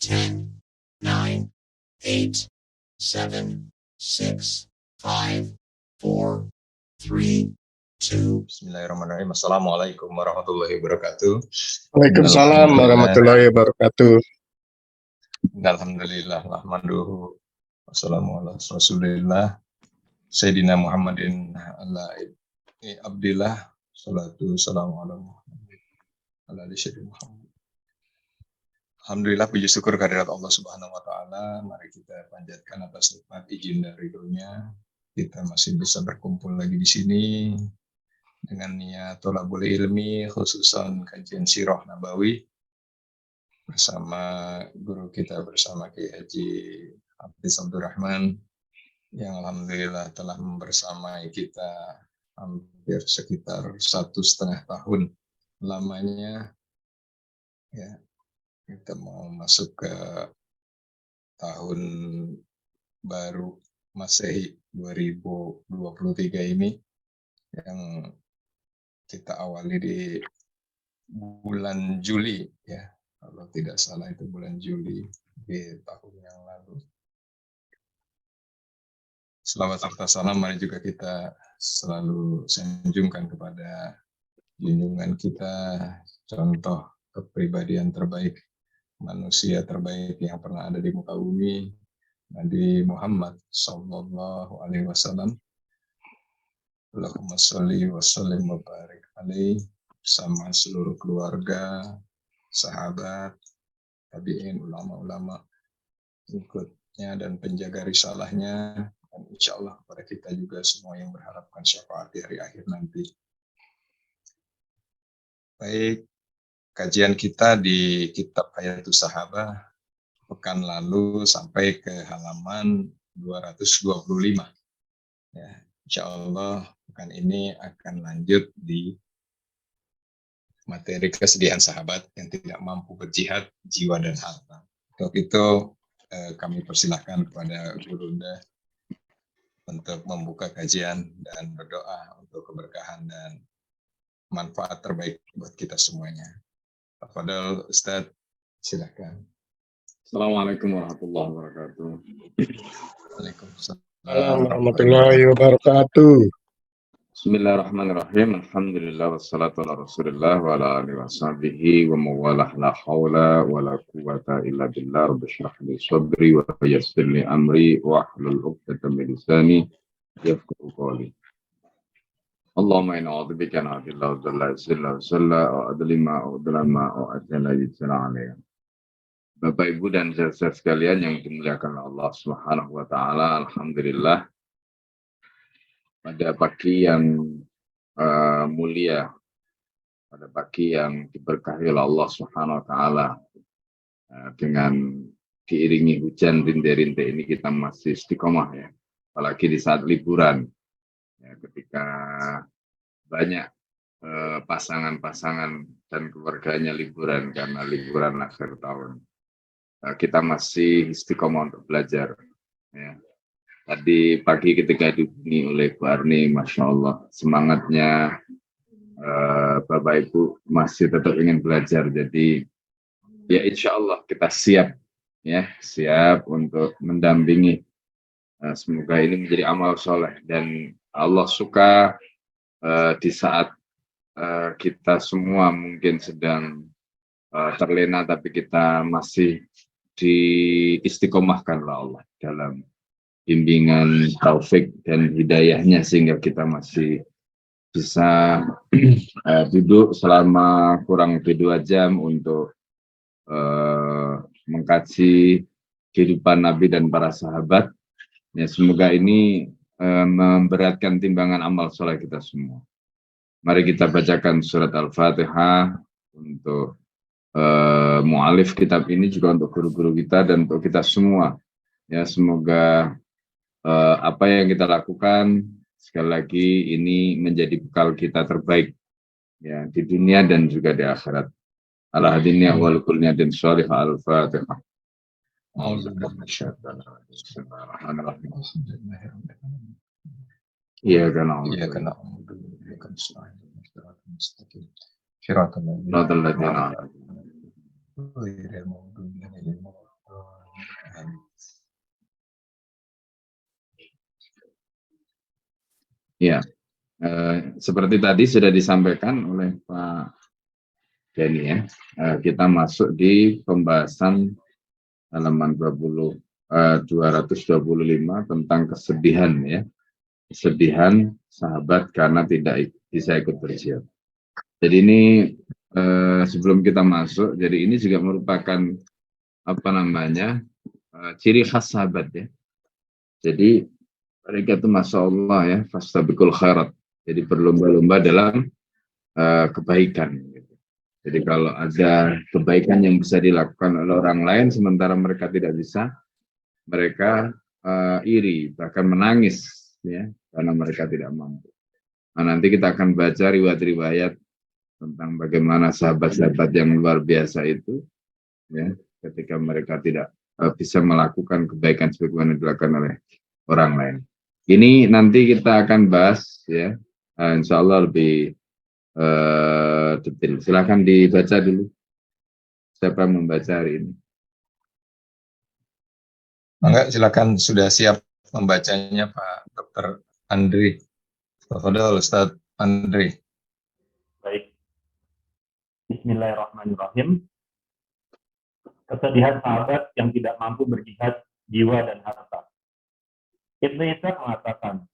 10, 9, 8, 7, 6, 5, 4, 3, 2. Bismillahirrahmanirrahim. Assalamualaikum warahmatullahi wabarakatuh. Waalaikumsalam warahmatullahi wabarakatuh. Alhamdulillah, nahmaduhu wassalamu ala rasulillah Sayyidina Muhammadin ala abdillah salatu wassalamu ala Muhammad ala Muhammad. Alhamdulillah, puji syukur kehadirat Allah Subhanahu wa taala. Mari kita panjatkan atas nikmat izin dan ridhonya kita masih bisa berkumpul lagi di sini dengan niat thalabul ilmi, khususan kajian sirah nabawi bersama guru kita, bersama Kiai Haji Hafiz Abdurrahman yang alhamdulillah telah membersamai kita hampir sekitar 1,5 tahun lamanya. Ya, kita mau masuk ke tahun baru Masehi 2023 ini yang kita awali di bulan Juli, ya, kalau tidak salah itu bulan Juli di tahun yang lalu. Selawat serta salam mari juga kita selalu sanjungkan kepada junjungan kita, contoh kepribadian terbaik, manusia terbaik yang pernah ada di muka bumi, Nabi Muhammad sallallahu alaihi wasallam. Allahumma sholli wa sallim wa barik alaihi bersama seluruh keluarga, sahabat, tabi'in, ulama-ulama ikutnya dan penjaga risalahnya, dan insya Allah kepada kita juga semua yang berharapkan syafaat di hari akhir nanti. Baik, kajian kita di kitab Hayatus Sahabah pekan lalu sampai ke halaman 225. Ya, insya Allah pekan ini akan lanjut di materi kesedihan sahabat yang tidak mampu berjihad jiwa dan harta. Untuk itu kami persilahkan kepada Guru Unda untuk membuka kajian dan berdoa untuk keberkahan dan manfaat terbaik buat kita semuanya. Tafadhol Ustadz, silakan. Assalamualaikum warahmatullahi wabarakatuh. Waalaikumsalam Warahmatullahi wabarakatuh. Bismillahirrahmanirrahim. Alhamdulillah wassalatu ala Rasulillah wa ala alihi washabihi wa mawalah, la haula wa la quwata illa billah. Rabbi shrah li sadri wa yassir li amri wa hlul 'uqdatam min lisani yafqahu qawli. Allahumma inna a'udzubika min adillah wa dhalla zilla wa zalla wa adlima wa dhalama wa ajala yajala alayya. Bapak Ibu dan saudara sekalian yang dimuliakan Allah Subhanahu wa taala, alhamdulillah pada pagi yang mulia, pada pagi yang diberkahi oleh Allah Subhanahu wa taala, dengan diiringi hujan rintik-rintik ini kita masih istiqomah, ya, apalagi di saat liburan, ya, ketika banyak pasangan-pasangan dan keluarganya liburan karena liburan akhir tahun. Kita masih istiqomah untuk belajar, ya. Tadi pagi ketika dihubungi oleh Bu Arni, Masya Allah, semangatnya Bapak Ibu masih tetap ingin belajar. Jadi ya insya Allah kita siap, ya, siap untuk mendampingi. Semoga ini menjadi amal soleh dan Allah suka di saat kita semua mungkin sedang terlena, tapi kita masih diistiqomahkan oleh Allah dalam bimbingan taufik dan hidayahnya sehingga kita masih bisa duduk selama kurang lebih 2 jam untuk mengkaji kehidupan Nabi dan para sahabat. Ya, semoga ini memberatkan timbangan amal soleh kita semua. Mari kita bacakan surat Al-Fatihah untuk mu'alif kitab ini, juga untuk guru-guru kita dan untuk kita semua. Ya, semoga apa yang kita lakukan sekali lagi ini menjadi bekal kita terbaik, ya, di dunia dan juga di akhirat. Al-hadiniyah wal kulniyah din sholih. Al-Fatihah. Iya kan Ya, seperti tadi sudah disampaikan oleh Pak Denny ya, kita masuk di pembahasan halaman 225 tentang kesedihan ya, kesedihan sahabat karena tidak bisa ikut berjihad. Jadi ini sebelum kita masuk, jadi ini juga merupakan apa namanya ciri khas sahabat ya. Jadi mereka itu masya Allah ya, fastabiqul khairat. Jadi berlomba-lomba dalam kebaikan. Gitu. Jadi kalau ada kebaikan yang bisa dilakukan oleh orang lain sementara mereka tidak bisa, mereka iri bahkan menangis ya karena mereka tidak mampu. Nah, nanti kita akan baca riwayat-riwayat tentang bagaimana sahabat-sahabat yang luar biasa itu ya ketika mereka tidak bisa melakukan kebaikan sebagaimana dilakukan oleh orang lain. Ini nanti kita akan bahas ya, insya Allah lebih detail. Silakan dibaca dulu. Siapa yang membaca hari ini? Enggak, silakan, sudah siap membacanya Pak Dr. Andri. Tafadhol Ustaz Andri. Baik. Bismillahirrahmanirrahim. Kesedihan sahabat yang tidak mampu berjihad jiwa dan harta. Ibnu Ishaq mengatakan,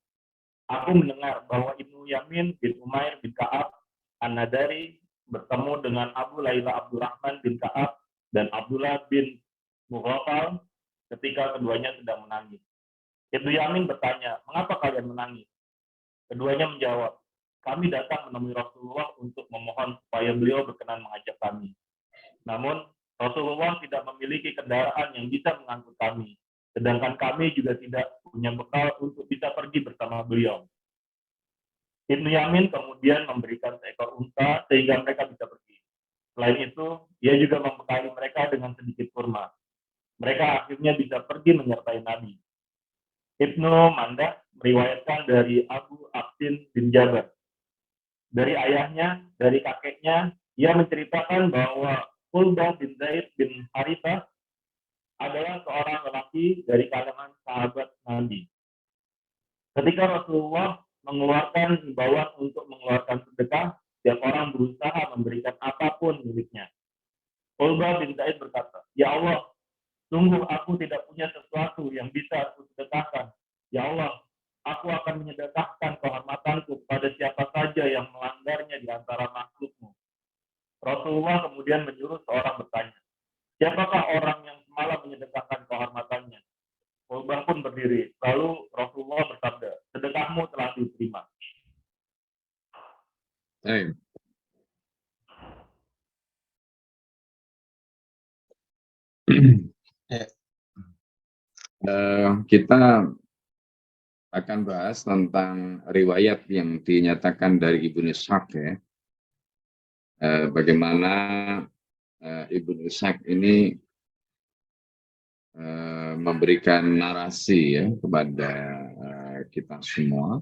aku mendengar bahwa Ibnu Yamin bin Umair bin Ka'ab An-Nadari bertemu dengan Abu Layla Abdurrahman bin Ka'ab dan Abdullah bin Mughaffal ketika keduanya sedang menangis. Ibnu Yamin bertanya, mengapa kalian menangis? Keduanya menjawab, kami datang menemui Rasulullah untuk memohon supaya beliau berkenan mengajak kami. Namun, Rasulullah tidak memiliki kendaraan yang bisa mengangkut kami, sedangkan kami juga tidak punya bekal untuk bisa pergi bersama beliau. Ibnu Yamin kemudian memberikan seekor unta sehingga mereka bisa pergi. Selain itu, dia juga membekali mereka dengan sedikit kurma. Mereka akhirnya bisa pergi menyertai Nabi. Ibnu Mandah meriwayatkan dari Abu Abdin bin Jabar. Dari ayahnya, dari kakeknya, ia menceritakan bahwa Qulbah bin Zaid bin Harithah adalah seorang lelaki dari kalangan sahabat Nabi. Ketika Rasulullah mengeluarkan himbauan untuk mengeluarkan sedekah, setiap orang berusaha memberikan apapun miliknya. Qulbah bin Zaid berkata, ya Allah, sungguh aku tidak punya sesuatu yang bisa aku sedekahkan. Ya Allah, aku akan menyedekahkan kehormatanku pada siapa saja yang melanggarnya di antara makhlukmu. Rasulullah kemudian menyuruh seorang bertanya, siapakah orang yang semalam menyedekahkan kehormatannya? Qulbah pun berdiri. Lalu Rasulullah bersabda, sedekahmu telah diterima. Hey. Kita akan bahas tentang riwayat yang dinyatakan dari Ibnu Ishaq ya. Bagaimana Ibnu Ishaq ini memberikan narasi ya kepada kita semua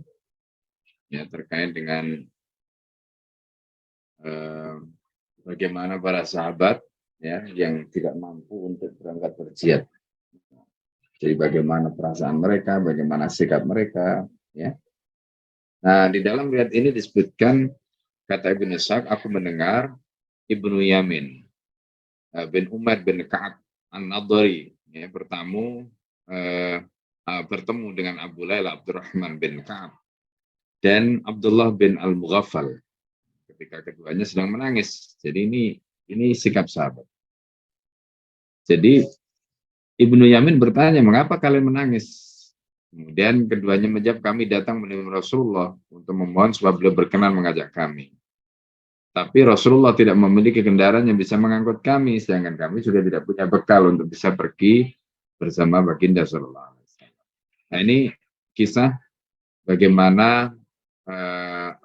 ya terkait dengan bagaimana para sahabat ya yang tidak mampu untuk berangkat berjihad. Jadi bagaimana perasaan mereka, bagaimana sikap mereka ya. Nah, di dalam riwayat ini disebutkan kata Ibnu Ishaq, aku mendengar Ibnu Yamin bin Umar bin Ka'ab An-Nadari ya, bertemu dengan Abu Layla Abdurrahman bin Ka'ab dan Abdullah bin Al-Mughaffal ketika keduanya sedang menangis. Jadi ini sikap sahabat. Jadi Ibnu Yamin bertanya, mengapa kalian menangis? Kemudian keduanya menjawab, kami datang menemui Rasulullah untuk memohon supaya beliau berkenan mengajak kami. Tapi Rasulullah tidak memiliki kendaraan yang bisa mengangkut kami, sedangkan kami sudah tidak punya bekal untuk bisa pergi bersama baginda Sallallahu Alaihi Wasallam. Nah, ini kisah bagaimana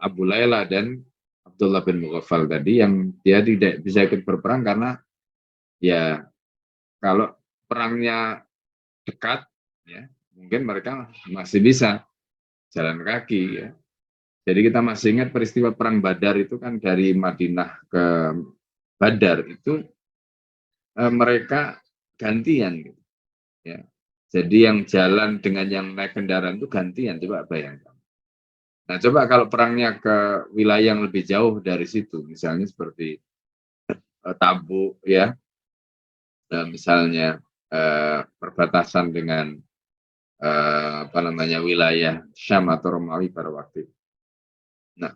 Abu Layla dan Abdullah bin Mughaffal tadi yang dia tidak bisa ikut berperang karena ya kalau perangnya dekat ya mungkin mereka masih bisa jalan kaki ya. Jadi kita masih ingat peristiwa perang Badar itu kan dari Madinah ke Badar itu mereka gantian gitu ya. Jadi yang jalan dengan yang naik kendaraan itu gantian, coba bayangkan. Nah, coba kalau perangnya ke wilayah yang lebih jauh dari situ, misalnya seperti Tabuk ya, misalnya perbatasan dengan apa namanya wilayah Syam atau Romawi pada waktu itu. Nah,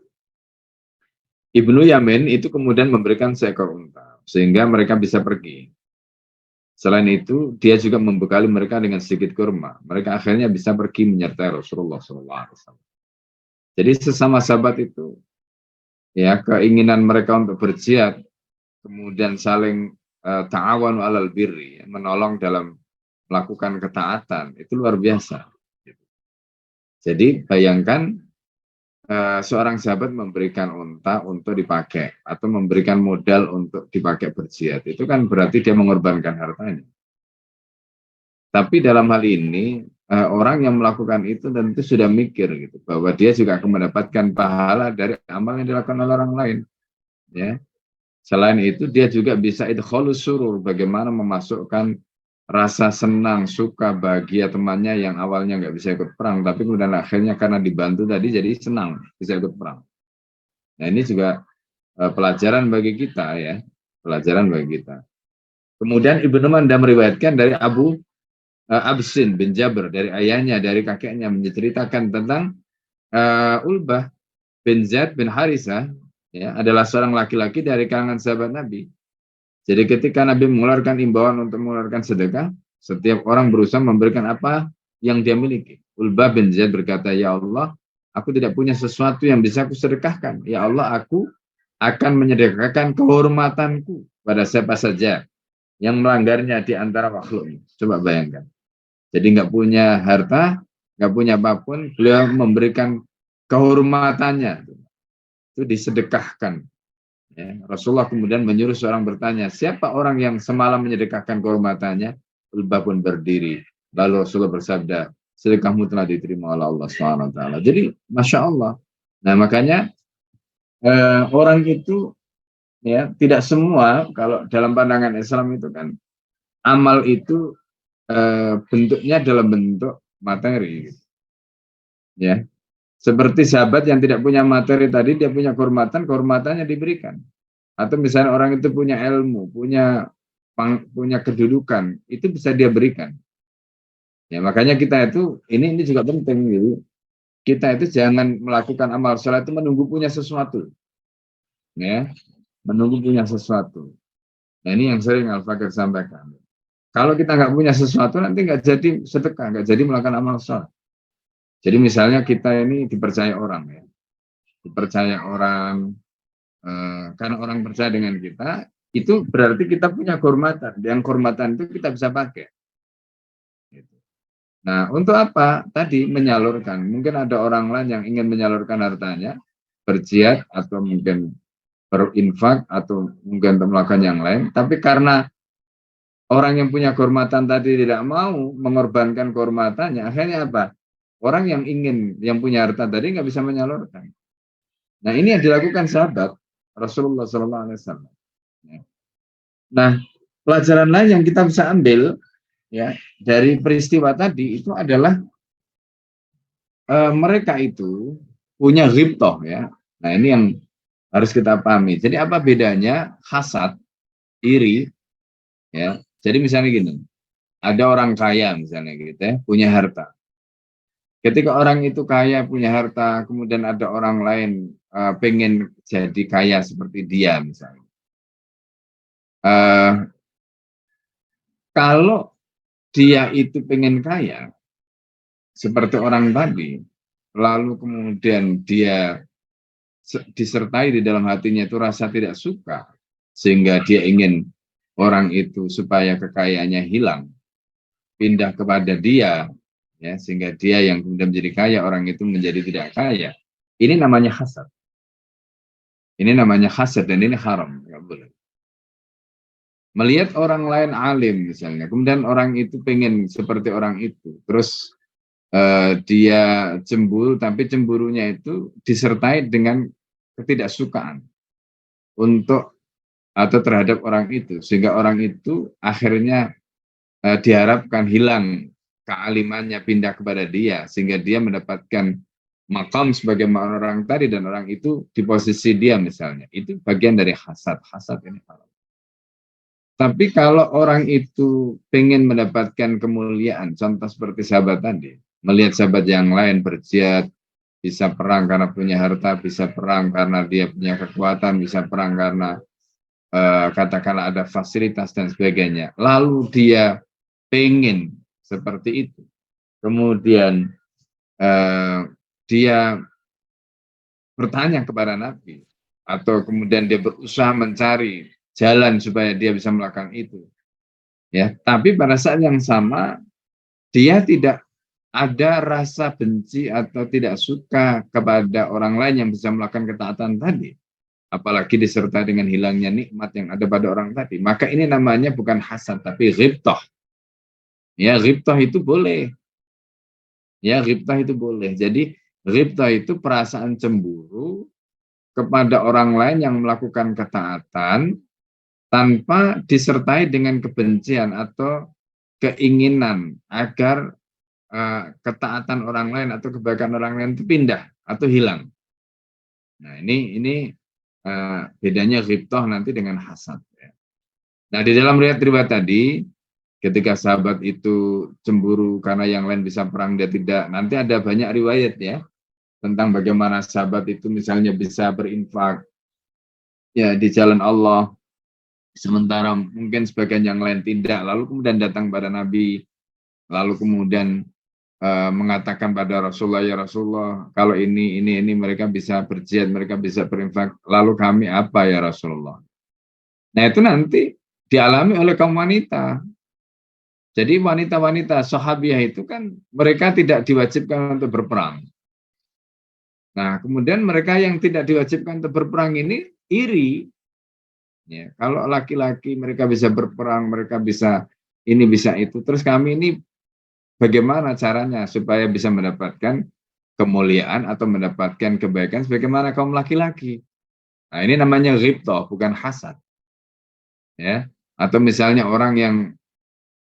Ibnu Yamin itu kemudian memberikan seekor unta sehingga mereka bisa pergi. Selain itu, dia juga membekali mereka dengan sedikit kurma. Mereka akhirnya bisa pergi menyertai Rasulullah SAW. Jadi sesama sahabat itu, ya keinginan mereka untuk berjihad, kemudian saling ta'awanu alal birri, menolong dalam melakukan ketaatan, itu luar biasa. Jadi bayangkan seorang sahabat memberikan unta untuk dipakai atau memberikan modal untuk dipakai berjihad, itu kan berarti dia mengorbankan hartanya. Tapi dalam hal ini orang yang melakukan itu tentu sudah mikir gitu bahwa dia juga akan mendapatkan pahala dari amal yang dilakukan oleh orang lain. Ya. Selain itu dia juga bisa idkhalus surur, bagaimana memasukkan rasa senang, suka, bahagia temannya yang awalnya nggak bisa ikut perang, tapi kemudian akhirnya karena dibantu tadi jadi senang bisa ikut perang. Nah ini juga pelajaran bagi kita ya, pelajaran bagi kita. Kemudian Ibnu Manda meriwayatkan dari Abu Absin bin Jabir, dari ayahnya, dari kakeknya, menceritakan tentang Ulbah bin Zaid bin Harisah, ya, adalah seorang laki-laki dari kalangan sahabat Nabi. Jadi ketika Nabi mengeluarkan imbauan untuk mengeluarkan sedekah, setiap orang berusaha memberikan apa yang dia miliki. Ulbah bin Zaid berkata, ya Allah, aku tidak punya sesuatu yang bisa aku sedekahkan. Ya Allah, aku akan menyedekahkan kehormatanku pada siapa saja yang melanggarnya di antara makhluk. Coba bayangkan. Jadi nggak punya harta, nggak punya apapun, beliau memberikan kehormatannya. Itu disedekahkan. Ya, Rasulullah kemudian menyuruh seorang bertanya, siapa orang yang semalam menyedekahkan kehormatannya? Ulbah pun berdiri. Lalu Rasulullah bersabda, sedekahmu telah diterima oleh Allah SWT. Jadi, Masya Allah. Nah, makanya orang itu ya tidak semua, kalau dalam pandangan Islam itu kan, amal itu bentuknya dalam bentuk materi. Ya. Seperti sahabat yang tidak punya materi tadi, dia punya kehormatan, kehormatannya diberikan. Atau misalnya orang itu punya ilmu, punya kedudukan, itu bisa dia berikan. Ya, makanya kita itu, ini juga penting. Gitu. Kita itu jangan melakukan amal saleh itu menunggu punya sesuatu. Ya, menunggu punya sesuatu. Nah ini yang sering Al-Fakir sampaikan. Kalau kita nggak punya sesuatu, nanti nggak jadi sedekah, nggak jadi melakukan amal saleh. Jadi misalnya kita ini dipercaya orang, ya, dipercaya orang, karena orang percaya dengan kita, itu berarti kita punya kehormatan. Yang kehormatan itu kita bisa pakai. Nah, untuk apa? Tadi menyalurkan. Mungkin ada orang lain yang ingin menyalurkan hartanya, berjihad atau mungkin berinfak atau mungkin untuk melakukan yang lain. Tapi karena orang yang punya kehormatan tadi tidak mau mengorbankan kehormatannya, akhirnya apa? Orang yang punya harta tadi nggak bisa menyalurkan. Nah ini yang dilakukan sahabat Rasulullah SAW. Nah pelajaran lain yang kita bisa ambil ya dari peristiwa tadi itu adalah mereka itu punya ghibtoh ya. Nah ini yang harus kita pahami. Jadi apa bedanya hasad, iri, ya. Jadi misalnya gini, ada orang kaya misalnya gitu ya, punya harta. Ketika orang itu kaya, punya harta, kemudian ada orang lain pengen jadi kaya seperti dia misalnya. Kalau dia itu pengen kaya, seperti orang tadi, lalu kemudian dia disertai di dalam hatinya itu rasa tidak suka, sehingga dia ingin orang itu supaya kekayaannya hilang, pindah kepada dia, ya, sehingga dia yang kemudian menjadi kaya, orang itu menjadi tidak kaya. Ini namanya hasad. Ini namanya hasad dan ini haram, nggak boleh. Melihat orang lain alim misalnya, kemudian orang itu pengen seperti orang itu, terus dia cemburu, tapi cemburunya itu disertai dengan ketidaksukaan untuk atau terhadap orang itu, sehingga orang itu akhirnya diharapkan hilang kealimannya, pindah kepada dia, sehingga dia mendapatkan makam sebagaimana orang tadi dan orang itu di posisi dia misalnya, itu bagian dari hasad. Hasad ini haram. Tapi kalau orang itu pengen mendapatkan kemuliaan, contoh seperti sahabat tadi, melihat sahabat yang lain berjihad, bisa perang karena punya harta, bisa perang karena dia punya kekuatan, bisa perang karena katakanlah ada fasilitas dan sebagainya. Lalu dia pengen seperti itu. Kemudian dia bertanya kepada Nabi, atau kemudian dia berusaha mencari jalan supaya dia bisa melakukan itu. Ya, tapi pada saat yang sama dia tidak ada rasa benci atau tidak suka kepada orang lain yang bisa melakukan ketaatan tadi, apalagi disertai dengan hilangnya nikmat yang ada pada orang tadi, maka ini namanya bukan hasad tapi ghibtah. Ya, ghibtah itu boleh. Ya, ghibtah itu boleh. Jadi ghibtah itu perasaan cemburu kepada orang lain yang melakukan ketaatan tanpa disertai dengan kebencian atau keinginan agar ketaatan orang lain atau kebaikan orang lain itu pindah atau hilang. Nah, ini bedanya ghibtah nanti dengan hasad. Nah, di dalam riwayat tadi, ketika sahabat itu cemburu karena yang lain bisa perang, dia tidak. Nanti ada banyak riwayat ya tentang bagaimana sahabat itu misalnya bisa berinfak ya di jalan Allah, sementara mungkin sebagian yang lain tidak. Lalu kemudian datang pada Nabi, lalu kemudian mengatakan pada Rasulullah, ya Rasulullah, kalau ini mereka bisa berjihad, mereka bisa berinfak, lalu kami apa ya Rasulullah? Nah, itu nanti dialami oleh kaum wanita. Jadi wanita-wanita sahabiah itu kan mereka tidak diwajibkan untuk berperang. Nah, kemudian mereka yang tidak diwajibkan untuk berperang ini iri. Ya, kalau laki-laki mereka bisa berperang, mereka bisa ini bisa itu. Terus kami ini bagaimana caranya supaya bisa mendapatkan kemuliaan atau mendapatkan kebaikan sebagaimana kaum laki-laki? Nah, ini namanya ghibtah, bukan hasad. Ya, atau misalnya orang yang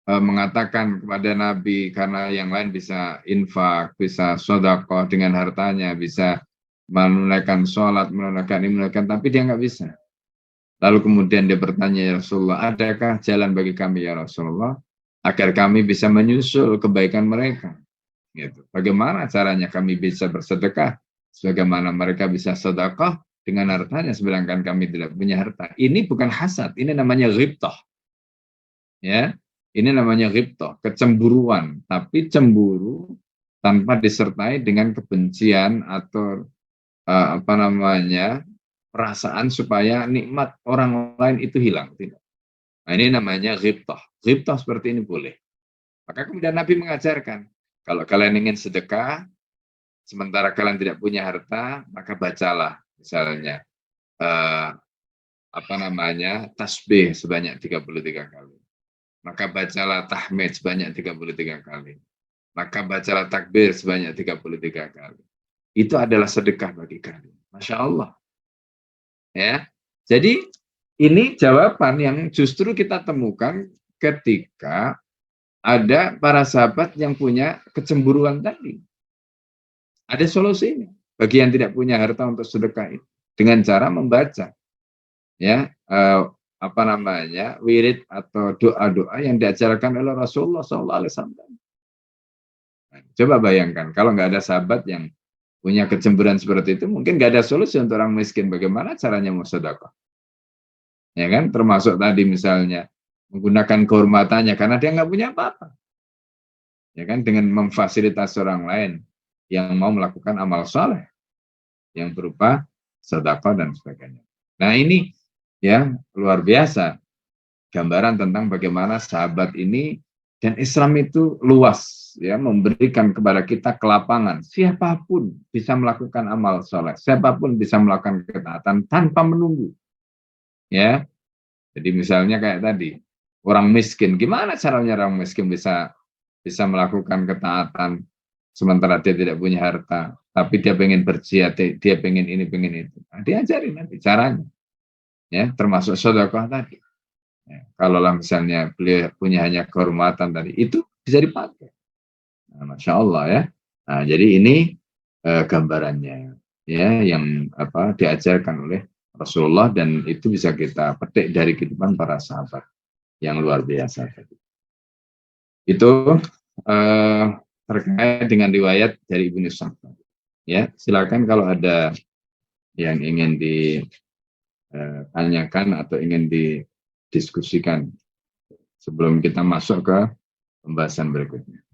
mengatakan kepada Nabi karena yang lain bisa infak, bisa sedekah dengan hartanya, bisa menunaikan sholat, menunaikan ini, menunaikan, tapi dia nggak bisa. Lalu kemudian dia bertanya, ya Rasulullah, adakah jalan bagi kami ya Rasulullah agar kami bisa menyusul kebaikan mereka? Gitu. Bagaimana caranya kami bisa bersedekah sebagaimana mereka bisa sedekah dengan hartanya sedangkan kami tidak punya harta? Ini bukan hasad, ini namanya ghibtah. Ya, ini namanya ghibtah, kecemburuan, tapi cemburu tanpa disertai dengan kebencian atau perasaan supaya nikmat orang lain itu hilang, tidak. Nah, ini namanya ghibtah. Ghibtah seperti ini boleh. Maka kemudian Nabi mengajarkan, kalau kalian ingin sedekah, sementara kalian tidak punya harta, maka bacalah misalnya tasbih sebanyak 33 kali. Maka bacalah tahmid sebanyak 33 kali. Maka bacalah takbir sebanyak 33 kali. Itu adalah sedekah bagi kalian. Masya Allah. Ya, jadi ini jawaban yang justru kita temukan ketika ada para sahabat yang punya kecemburuan tadi. Ada solusinya bagi yang tidak punya harta untuk sedekah itu dengan cara membaca ya wirid atau doa-doa yang diajarkan oleh Rasulullah SAW. Coba bayangkan kalau nggak ada sahabat yang punya kecemburuan seperti itu, mungkin nggak ada solusi untuk orang miskin. Bagaimana caranya mau sedekah? Ya kan, termasuk tadi misalnya menggunakan kehormatannya karena dia nggak punya apa-apa. Ya kan, dengan memfasilitasi orang lain yang mau melakukan amal soleh yang berupa sedekah dan sebagainya. Nah, ini ya luar biasa gambaran tentang bagaimana sahabat ini dan Islam itu luas ya, memberikan kepada kita kelapangan. Siapapun bisa melakukan amal soleh, siapapun bisa melakukan ketaatan tanpa menunggu. Ya, jadi misalnya kayak tadi orang miskin, gimana caranya orang miskin bisa melakukan ketaatan sementara dia tidak punya harta, tapi dia pengen berjihad, dia pengen ini, pengen itu. Nah, diajarin nanti caranya, ya termasuk sedekah tadi. Ya, kalaulah misalnya beliau punya hanya kehormatan tadi, itu bisa dipakai. Nah, Masya Allah ya. Nah, jadi ini gambarannya, ya, yang diajarkan oleh Rasulullah, dan itu bisa kita petik dari kehidupan para sahabat yang luar biasa tadi. Itu terkait dengan riwayat dari Ibnu Sa'd. Ya, silakan kalau ada yang ingin ditanyakan atau ingin didiskusikan sebelum kita masuk ke pembahasan berikutnya.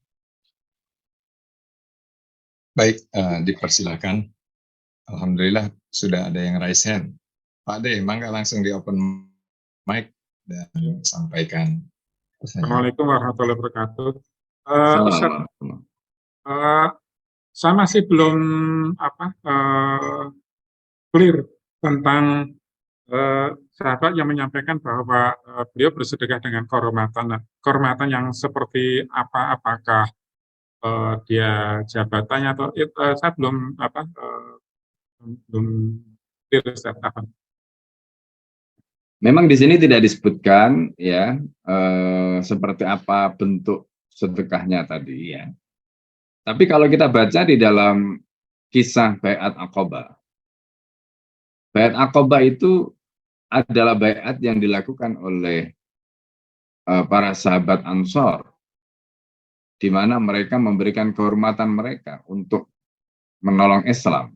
Baik, dipersilakan. Alhamdulillah sudah ada yang raise hand. Pak De, mangga langsung di open mic dan sampaikan. Assalamualaikum warahmatullahi wabarakatuh. Ustaz, Assalamualaikum. saya masih belum clear tentang sahabat yang menyampaikan bahwa beliau bersedekah dengan kehormatan. Nah, kehormatan yang seperti apa? Apakah dia jabatannya atau saya belum belum clear, Ustaz. Memang di sini tidak disebutkan ya seperti apa bentuk sedekahnya tadi ya. Tapi kalau kita baca di dalam kisah Baiat Aqabah. Baiat Aqabah itu adalah baiat yang dilakukan oleh para sahabat Ansor, di mana mereka memberikan kehormatan mereka untuk menolong Islam.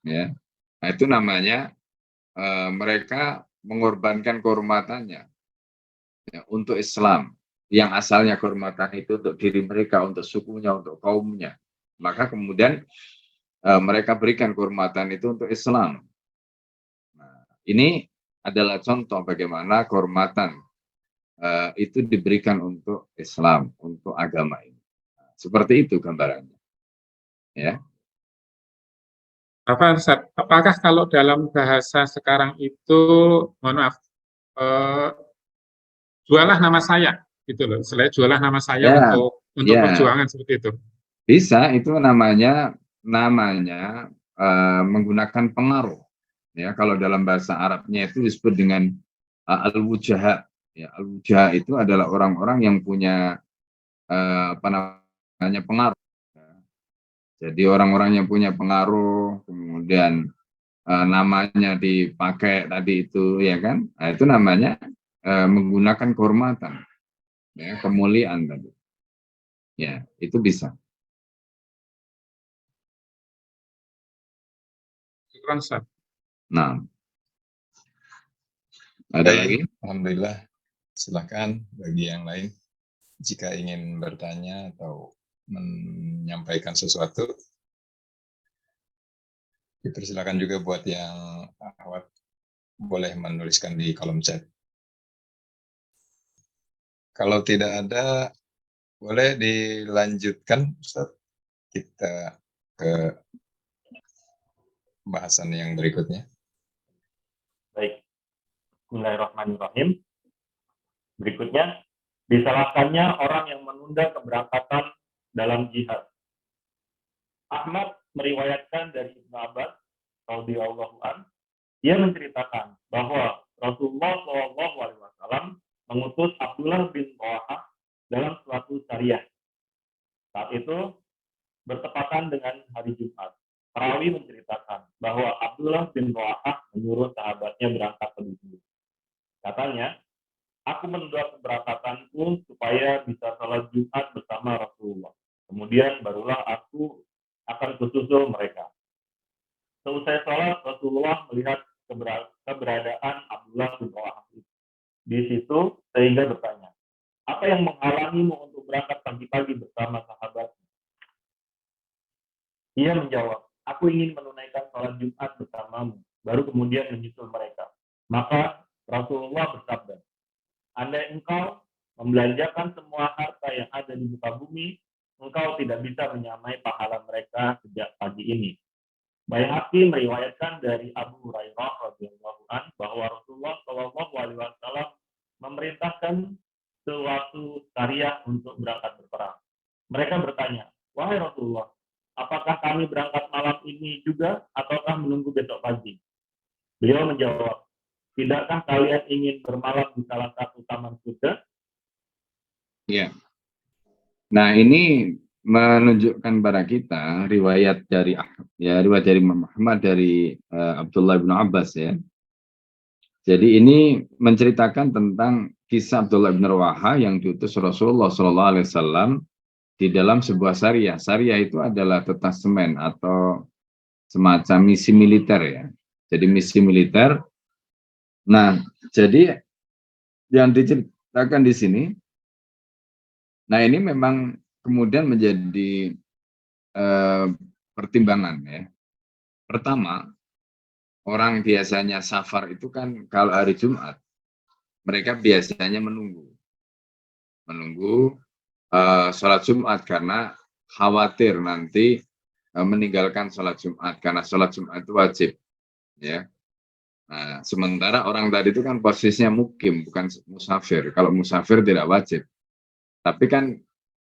Ya. Nah, itu namanya mereka mengorbankan kehormatannya ya, untuk Islam, yang asalnya kehormatan itu untuk diri mereka, untuk sukunya, untuk kaumnya. Maka kemudian mereka berikan kehormatan itu untuk Islam. Nah, ini adalah contoh bagaimana kehormatan itu diberikan untuk Islam, untuk agama ini. Seperti itu gambarannya. Ya. Apakah kalau dalam bahasa sekarang itu, mohon maaf, jualah nama saya, gitu loh. Selain jualah nama saya Ya, untuk ya. perjuangan seperti itu. Bisa, itu namanya menggunakan pengaruh. Ya, kalau dalam bahasa Arabnya itu disebut dengan al-wujaha. Ya, al-wujaha itu adalah orang-orang yang punya pengaruh. Jadi orang-orang yang punya pengaruh, kemudian namanya dipakai tadi itu, ya kan? Nah, itu namanya menggunakan kehormatan, ya, kemuliaan tadi. Ya, itu bisa. Nah, ada lagi? Alhamdulillah. Silakan bagi yang lain jika ingin bertanya atau menyampaikan sesuatu. Dipersilakan juga buat yang awal boleh menuliskan di kolom chat. Kalau tidak ada, boleh dilanjutkan, Ustaz. Kita ke bahasan yang berikutnya. Baik. Bismillahirrahmanirrahim. Berikutnya, disalahkannya orang yang menunda keberangkatan dalam jihad. Ahmad meriwayatkan dari Ibnu Abbas radhiyallahu an, ia menceritakan bahwa Rasulullah SAW mengutus Abdullah bin Rawahah dalam suatu syariah. Saat itu bertepatan dengan hari Jumat. Perawi menceritakan bahwa Abdullah bin Rawahah menyuruh sahabatnya berangkat lebih dulu. Katanya, aku menunda keberangkatanku supaya bisa sholat Jumat bersama Rasulullah. Kemudian barulah aku akan kususul mereka. Seusai sholat, Rasulullah melihat keberadaan Abdullah bin Rawahah di situ sehingga bertanya, apa yang menghalangimu untuk berangkat pagi-pagi bersama sahabatmu? Ia menjawab, aku ingin menunaikan sholat Jumat bersamamu, baru kemudian menyusul mereka. Maka Rasulullah bersabda, andai engkau membelanjakan semua harta yang ada di muka bumi, engkau tidak bisa menyamai pahala mereka sejak pagi ini. Baihaqi meriwayatkan dari Abu Hurairah radhiyallahu an bahwa Rasulullah SAW memerintahkan suatu syariah untuk berangkat berperang. Mereka bertanya, wahai Rasulullah, apakah kami berangkat malam ini juga ataukah menunggu besok pagi? Beliau menjawab, tidakkah kalian ingin bermalam di salah satu taman surga? Ya. Nah, ini menunjukkan pada kita riwayat dari Imam Ahmad dari Abdullah bin Abbas ya. Jadi ini menceritakan tentang kisah Abdullah bin Rawaha yang diutus Rasulullah SAW di dalam sebuah syariah. Syariah itu adalah detasemen atau semacam misi militer ya. Jadi misi militer. Nah, jadi yang diceritakan di sini, nah ini memang kemudian menjadi pertimbangan ya. Pertama, orang biasanya safar itu kan kalau hari Jumat, mereka biasanya menunggu sholat Jumat karena khawatir nanti meninggalkan sholat Jumat karena sholat Jumat itu wajib ya. Nah, sementara orang tadi itu kan posisinya mukim bukan musafir. Kalau musafir tidak wajib, tapi kan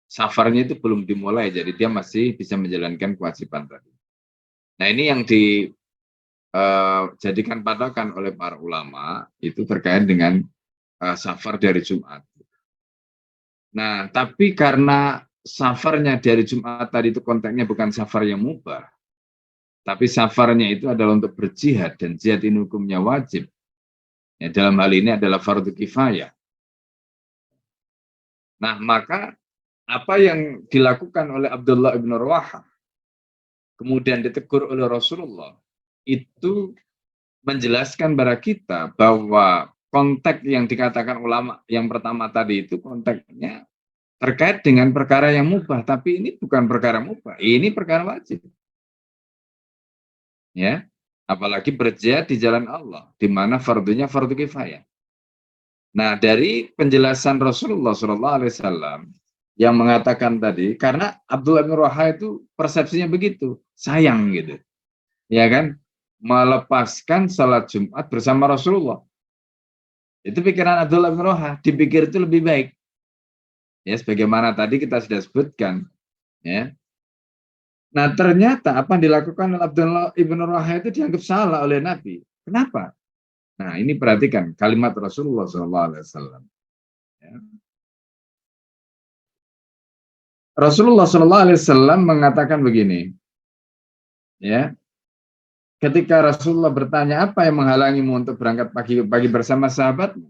safarnya itu belum dimulai, jadi dia masih bisa menjalankan kewajiban tadi. Nah ini yang dijadikan patokan oleh para ulama itu terkait dengan safar dari Jumat. Nah tapi karena safarnya dari Jumat tadi itu konteksnya bukan safar yang mubah, tapi safarnya itu adalah untuk berjihad dan jihad ini hukumnya wajib. Ya, dalam hal ini adalah fardu kifayah. Nah maka apa yang dilakukan oleh Abdullah bin Rawaha kemudian ditegur oleh Rasulullah itu menjelaskan pada kita bahwa konteks yang dikatakan ulama yang pertama tadi itu konteksnya terkait dengan perkara yang mubah, tapi ini bukan perkara mubah, ini perkara wajib. Ya, apalagi berjihad di jalan Allah, di mana fardunya fardu kifayah. Nah, dari penjelasan Rasulullah SAW yang mengatakan tadi, karena Abdullah bin Rawaha itu persepsinya begitu, sayang gitu, ya kan, melepaskan salat Jumat bersama Rasulullah. Itu pikiran Abdullah bin Rawaha, dipikir itu lebih baik. Ya, sebagaimana tadi kita sudah sebutkan, ya. Nah, ternyata apa yang dilakukan oleh Abdullah bin Rawaha itu dianggap salah oleh Nabi. Kenapa? Nah, ini perhatikan kalimat Rasulullah SAW. Ya. Rasulullah SAW mengatakan begini, ya, ketika Rasulullah bertanya apa yang menghalangimu untuk berangkat pagi-pagi bersama sahabatmu,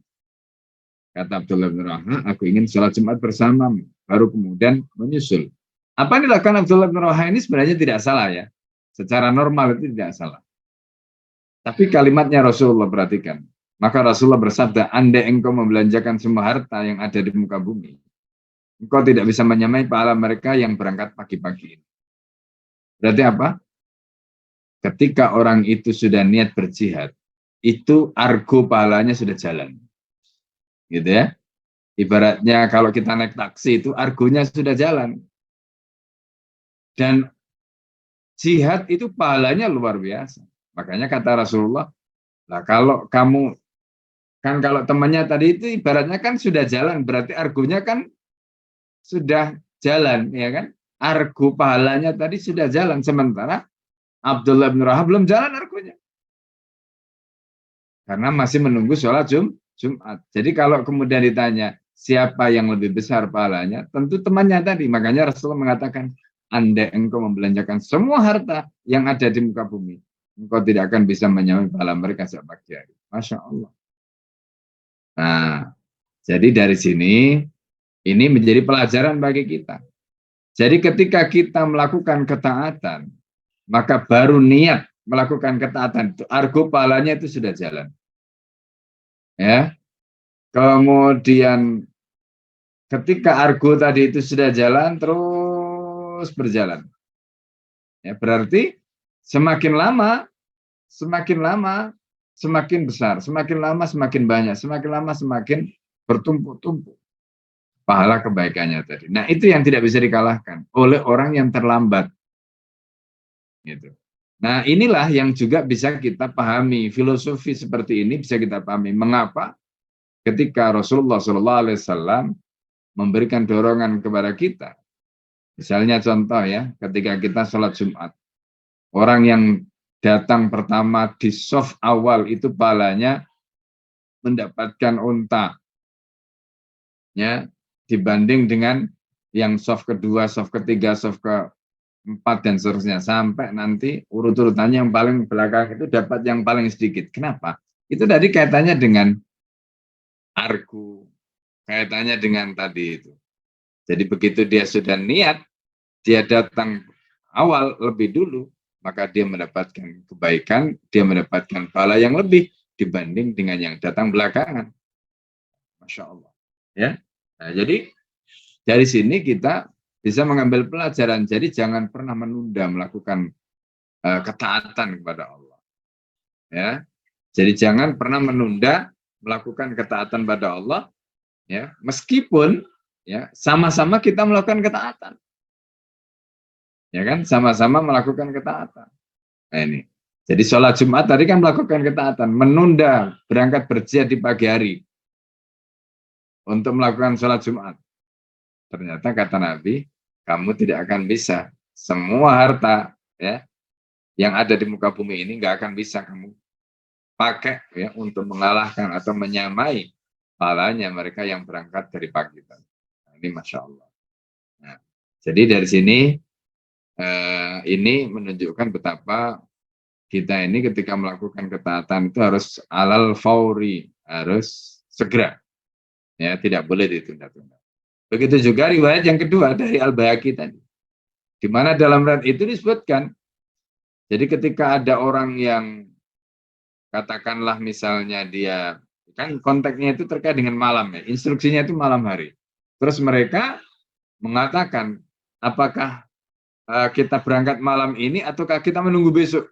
kata Abdullah bin Rawaha, aku ingin sholat Jumat bersamamu, baru kemudian menyusul. Apa yang dilakukan Abdullah bin Rawaha ini sebenarnya tidak salah ya, secara normal itu tidak salah. Tapi kalimatnya Rasulullah perhatikan, maka Rasulullah bersabda, andai engkau membelanjakan semua harta yang ada di muka bumi, engkau tidak bisa menyamai pahala mereka yang berangkat pagi-pagi. Berarti apa? Ketika orang itu sudah niat berjihad, itu argo pahalanya sudah jalan. Gitu ya. Ibaratnya kalau kita naik taksi itu argonya sudah jalan. Dan jihad itu pahalanya luar biasa. Makanya kata Rasulullah, lah kalau kamu, kan kalau temannya tadi itu ibaratnya kan sudah jalan, berarti argonya kan sudah jalan, ya kan? Argo pahalanya tadi sudah jalan, sementara Abdullah bin Rawaha belum jalan argonya. Karena masih menunggu sholat Jumat. Jadi kalau kemudian ditanya siapa yang lebih besar pahalanya, tentu temannya tadi. Makanya Rasulullah mengatakan, andai engkau membelanjakan semua harta yang ada di muka bumi, engkau tidak akan bisa menyamai pahala mereka setiap pagi hari. Masya Allah. Nah, jadi dari sini ini menjadi pelajaran bagi kita. Jadi ketika kita melakukan ketaatan, maka baru niat melakukan ketaatan itu, argo pahalanya itu sudah jalan. Ya. Kemudian ketika argo tadi itu sudah jalan, terus berjalan. Ya, berarti semakin lama semakin besar, semakin lama semakin banyak, semakin lama semakin bertumpuk-tumpuk pahala kebaikannya tadi. Nah, itu yang tidak bisa dikalahkan oleh orang yang terlambat. Gitu. Nah, inilah yang juga bisa kita pahami, filosofi seperti ini bisa kita pahami. Mengapa ketika Rasulullah SAW memberikan dorongan kepada kita, misalnya contoh ya, ketika kita sholat Jumat, orang yang datang pertama di soft awal itu pahalanya mendapatkan unta, ya, dibanding dengan yang soft kedua, soft ketiga, soft keempat, dan seterusnya. Sampai nanti urut-urutannya yang paling belakang itu dapat yang paling sedikit. Kenapa? Itu tadi kaitannya dengan argu, kaitannya dengan tadi itu. Jadi begitu dia sudah niat, dia datang awal lebih dulu, maka dia mendapatkan kebaikan, dia mendapatkan pahala yang lebih dibanding dengan yang datang belakangan. Masya Allah. Ya. Nah, jadi dari sini kita bisa mengambil pelajaran. Jadi jangan pernah menunda melakukan ketaatan kepada Allah. Ya. Jadi jangan pernah menunda melakukan ketaatan pada Allah. Ya, meskipun ya sama-sama kita melakukan ketaatan. Ya kan, sama-sama melakukan ketaatan. Nah ini. Jadi sholat Jumat tadi kan melakukan ketaatan, menunda berangkat berjihad di pagi hari untuk melakukan sholat Jumat. Ternyata kata Nabi, kamu tidak akan bisa. Semua harta ya yang ada di muka bumi ini nggak akan bisa kamu pakai ya untuk mengalahkan atau menyamai pahalanya mereka yang berangkat dari pagi tadi. Nah, ini Masya Allah. Nah, jadi dari sini ini menunjukkan betapa kita ini ketika melakukan ketaatan itu harus alal fauri, harus segera. Ya, tidak boleh ditunda-tunda. Begitu juga riwayat yang kedua dari Al-Baihaqi tadi. Di mana dalam riwayat itu disebutkan, jadi ketika ada orang yang katakanlah misalnya dia, kan konteksnya itu terkait dengan malam ya, instruksinya itu malam hari. Terus mereka mengatakan, apakah kita berangkat malam ini ataukah kita menunggu besok?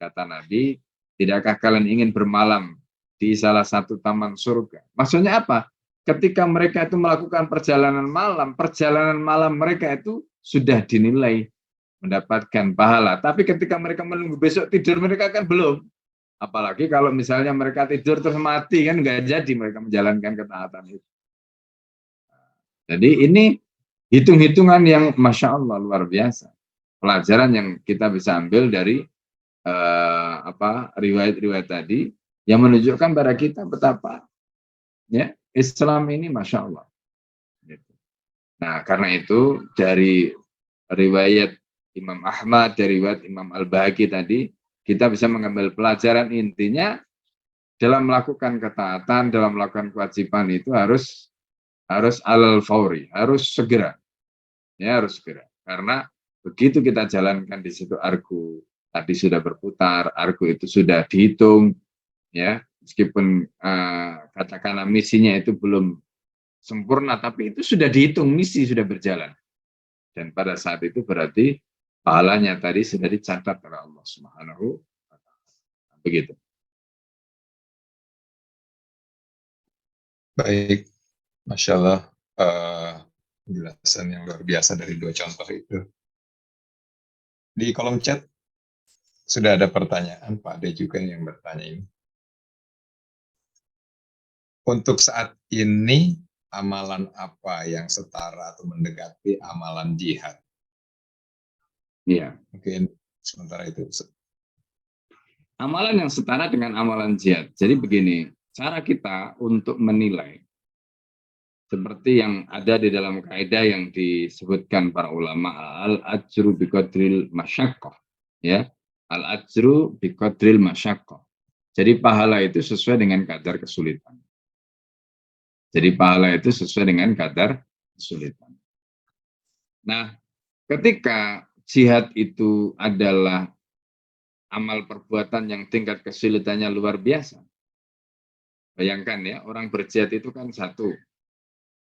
Kata Nabi, tidakkah kalian ingin bermalam di salah satu taman surga? Maksudnya apa? Ketika mereka itu melakukan perjalanan malam mereka itu sudah dinilai mendapatkan pahala. Tapi ketika mereka menunggu besok tidur, mereka kan belum. Apalagi kalau misalnya mereka tidur terus mati, kan nggak jadi mereka menjalankan ketaatan itu. Jadi ini hitung-hitungan yang Masya Allah luar biasa. Pelajaran yang kita bisa ambil dari riwayat-riwayat tadi yang menunjukkan pada kita betapa ya Islam ini Masya Allah. Nah karena itu dari riwayat Imam Ahmad, dari riwayat Imam Al-Baihaqi tadi kita bisa mengambil pelajaran, intinya dalam melakukan ketaatan, dalam melakukan kewajiban itu harus alal fauri, harus segera. Ya harus segera. Karena begitu kita jalankan di situ argu tadi sudah berputar, argu itu sudah dihitung, ya meskipun katakanlah misinya itu belum sempurna, tapi itu sudah dihitung, misi sudah berjalan. Dan pada saat itu berarti pahalanya tadi sudah dicatat oleh Allah Subhanahu wa Ta'ala. Begitu. Baik, Masya Allah, penjelasan yang luar biasa dari dua contoh itu. Di kolom chat sudah ada pertanyaan, Pak Ade juga yang bertanya ini. Untuk saat ini, amalan apa yang setara atau mendekati amalan jihad? Iya. Mungkin sementara itu. Amalan yang setara dengan amalan jihad. Jadi begini, cara kita untuk menilai seperti yang ada di dalam kaidah yang disebutkan para ulama, al-ajru biqadril masyaqqah, ya. Al-ajru biqadril masyaqqah. Jadi pahala itu sesuai dengan kadar kesulitan. Jadi pahala itu sesuai dengan kadar kesulitan. Nah, ketika jihad itu adalah amal perbuatan yang tingkat kesulitannya luar biasa. Bayangkan ya, orang berjihad itu kan satu,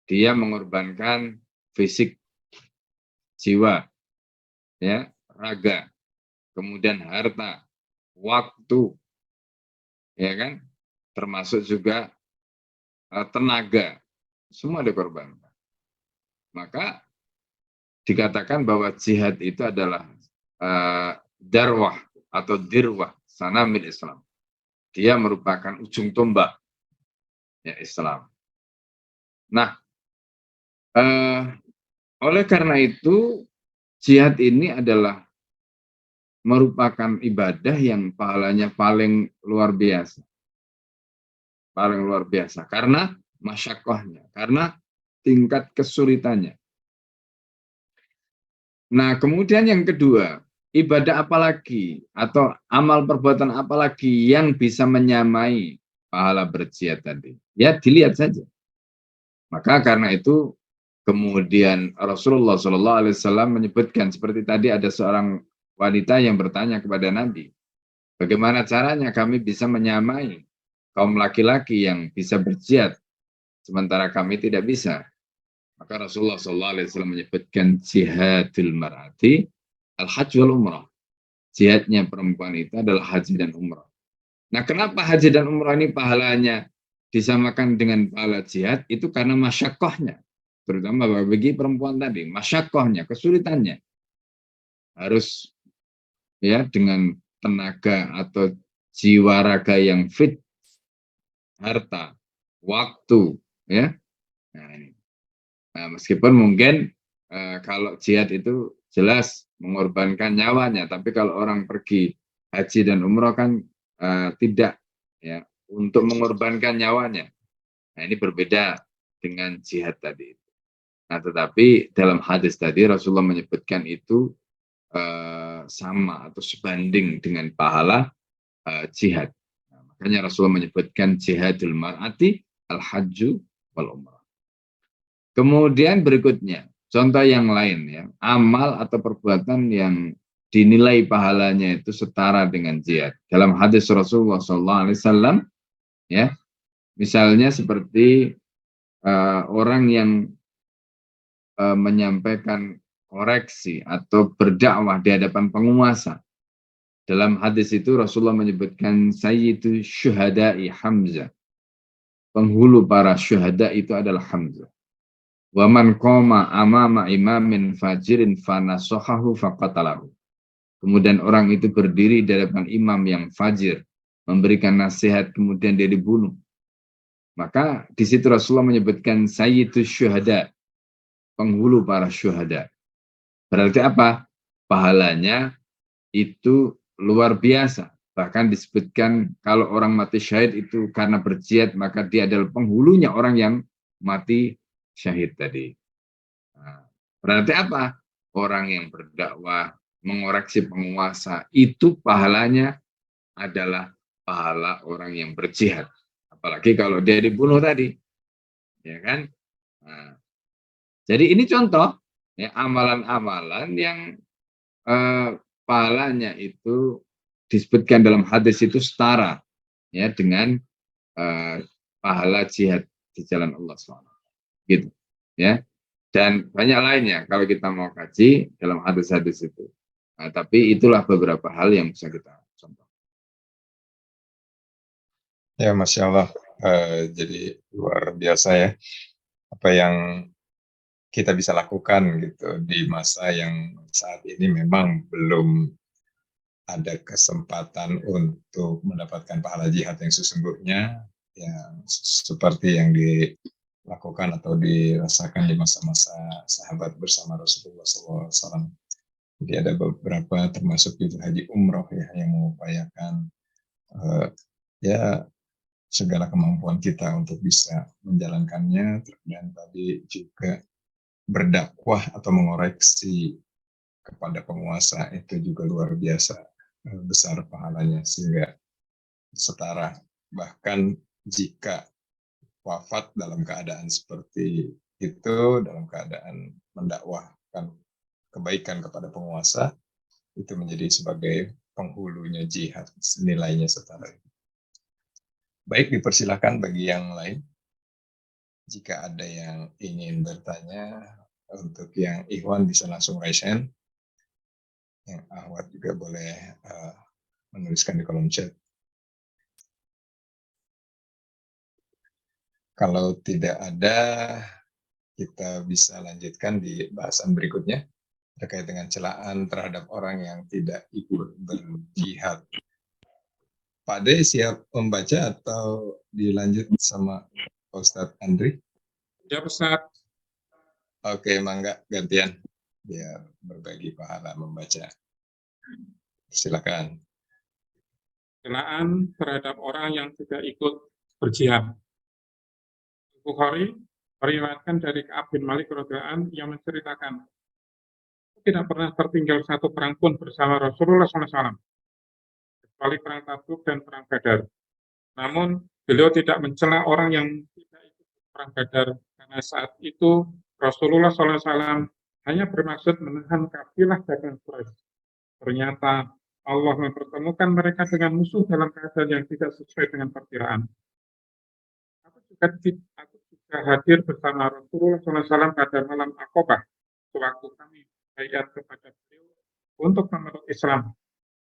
dia mengorbankan fisik, jiwa, ya, raga, kemudian harta, waktu, ya kan, termasuk juga tenaga, semua dikorbankan. Maka dikatakan bahwa jihad itu adalah darwah atau dirwah sanamil Islam. Dia merupakan ujung tombak ya Islam. Nah, oleh karena itu jihad ini adalah merupakan ibadah yang pahalanya paling luar biasa. Paling luar biasa karena masyaqqahnya, karena tingkat kesulitannya. Nah, kemudian yang kedua, ibadah apa lagi atau amal perbuatan apa lagi yang bisa menyamai pahala berjihad tadi? Ya, dilihat saja. Maka karena itu kemudian Rasulullah SAW menyebutkan seperti tadi ada seorang wanita yang bertanya kepada Nabi, bagaimana caranya kami bisa menyamai kaum laki-laki yang bisa berjihad sementara kami tidak bisa? Maka Rasulullah SAW menyebutkan jihadul mar'ati al-hajj wal umrah. Jihadnya perempuan itu adalah haji dan umrah. Nah, kenapa haji dan umrah ini pahalanya disamakan dengan pahala jihad? Itu karena masyakohnya. Terutama bagi perempuan tadi, masyakohnya, kesulitannya. Harus ya dengan tenaga atau jiwa raga yang fit, harta, waktu, ya. Nah, ini. Nah, meskipun mungkin kalau jihad itu jelas mengorbankan nyawanya, tapi kalau orang pergi haji dan umroh kan tidak, ya, untuk mengorbankan nyawanya. Nah, ini berbeda dengan jihad tadi. Nah, tetapi dalam hadis tadi Rasulullah menyebutkan itu sama atau sebanding dengan pahala jihad. Nah, makanya Rasulullah menyebutkan jihadul mar'ati al-hajju wal umrah. Kemudian berikutnya, contoh yang lain ya, amal atau perbuatan yang dinilai pahalanya itu setara dengan jihad. Dalam hadis Rasulullah SAW, ya, misalnya seperti orang yang menyampaikan koreksi atau berdakwah di hadapan penguasa. Dalam hadis itu Rasulullah menyebutkan sayyidu syuhada'i Hamzah. Penghulu para syuhada itu adalah Hamzah. Wa man qama amama imamin fajirin fanasohahu faqatalahu. Kemudian orang itu berdiri di hadapan imam yang fajir, memberikan nasihat, kemudian dia dibunuh. Maka di situ Rasulullah menyebutkan sayyidus syuhada, penghulu para syuhada. Berarti apa? Pahalanya itu luar biasa. Bahkan disebutkan kalau orang mati syahid itu karena berjihad, maka dia adalah penghulunya orang yang mati syahid tadi. Nah, berarti apa? Orang yang berdakwah, mengoreksi penguasa, itu pahalanya adalah pahala orang yang berjihad. Apalagi kalau dia dibunuh tadi. Ya kan? Nah, jadi ini contoh ya, amalan-amalan yang pahalanya itu disebutkan dalam hadis itu setara ya dengan pahala jihad di jalan Allah SWT. Gitu ya, dan banyak lainnya kalau kita mau kaji dalam hadis-hadis itu. Nah, tapi itulah beberapa hal yang bisa kita contoh. Ya, Masya Allah. Jadi luar biasa ya apa yang kita bisa lakukan gitu di masa yang saat ini memang belum ada kesempatan untuk mendapatkan pahala jihad yang sesungguhnya, yang seperti yang dilakukan atau dirasakan di masa-masa sahabat bersama Rasulullah SAW. Jadi ada beberapa termasuk itu haji umroh ya yang mengupayakan ya segala kemampuan kita untuk bisa menjalankannya, dan tadi juga berdakwah atau mengoreksi kepada penguasa itu juga luar biasa besar pahalanya sehingga setara. Bahkan jika wafat dalam keadaan seperti itu, dalam keadaan mendakwahkan kebaikan kepada penguasa, itu menjadi sebagai penghulunya jihad, nilainya setara. Baik, dipersilakan bagi yang lain. Jika ada yang ingin bertanya, untuk yang Ikhwan bisa langsung raise hand. Yang Ahwat juga boleh menuliskan di kolom chat. Kalau tidak ada, kita bisa lanjutkan di bahasan berikutnya terkait dengan celaan terhadap orang yang tidak ikut berjihad. Pak De siap membaca atau dilanjut sama Ustadz Andri? Ya, Ustadz. Oke, mangga gantian biar berbagi pahala membaca. Silakan. Celaan terhadap orang yang tidak ikut berjihad. Bukhari meriwayatkan dari Ka'ab bin Malik radhiyallahu anhu yang menceritakan tidak pernah tertinggal satu perang pun bersama Rasulullah SAW, kecuali perang Tabuk dan perang Badar. Namun, beliau tidak mencela orang yang tidak ikut perang Badar, karena saat itu Rasulullah SAW hanya bermaksud menahan kafilah dagang Quraisy. Ternyata Allah mempertemukan mereka dengan musuh dalam keadaan yang tidak sesuai dengan perkiraan. Aku juga hadir bersama Rasulullah SAW pada malam Aqabah, sewaktu kami bayat kepada beliau untuk memeluk Islam.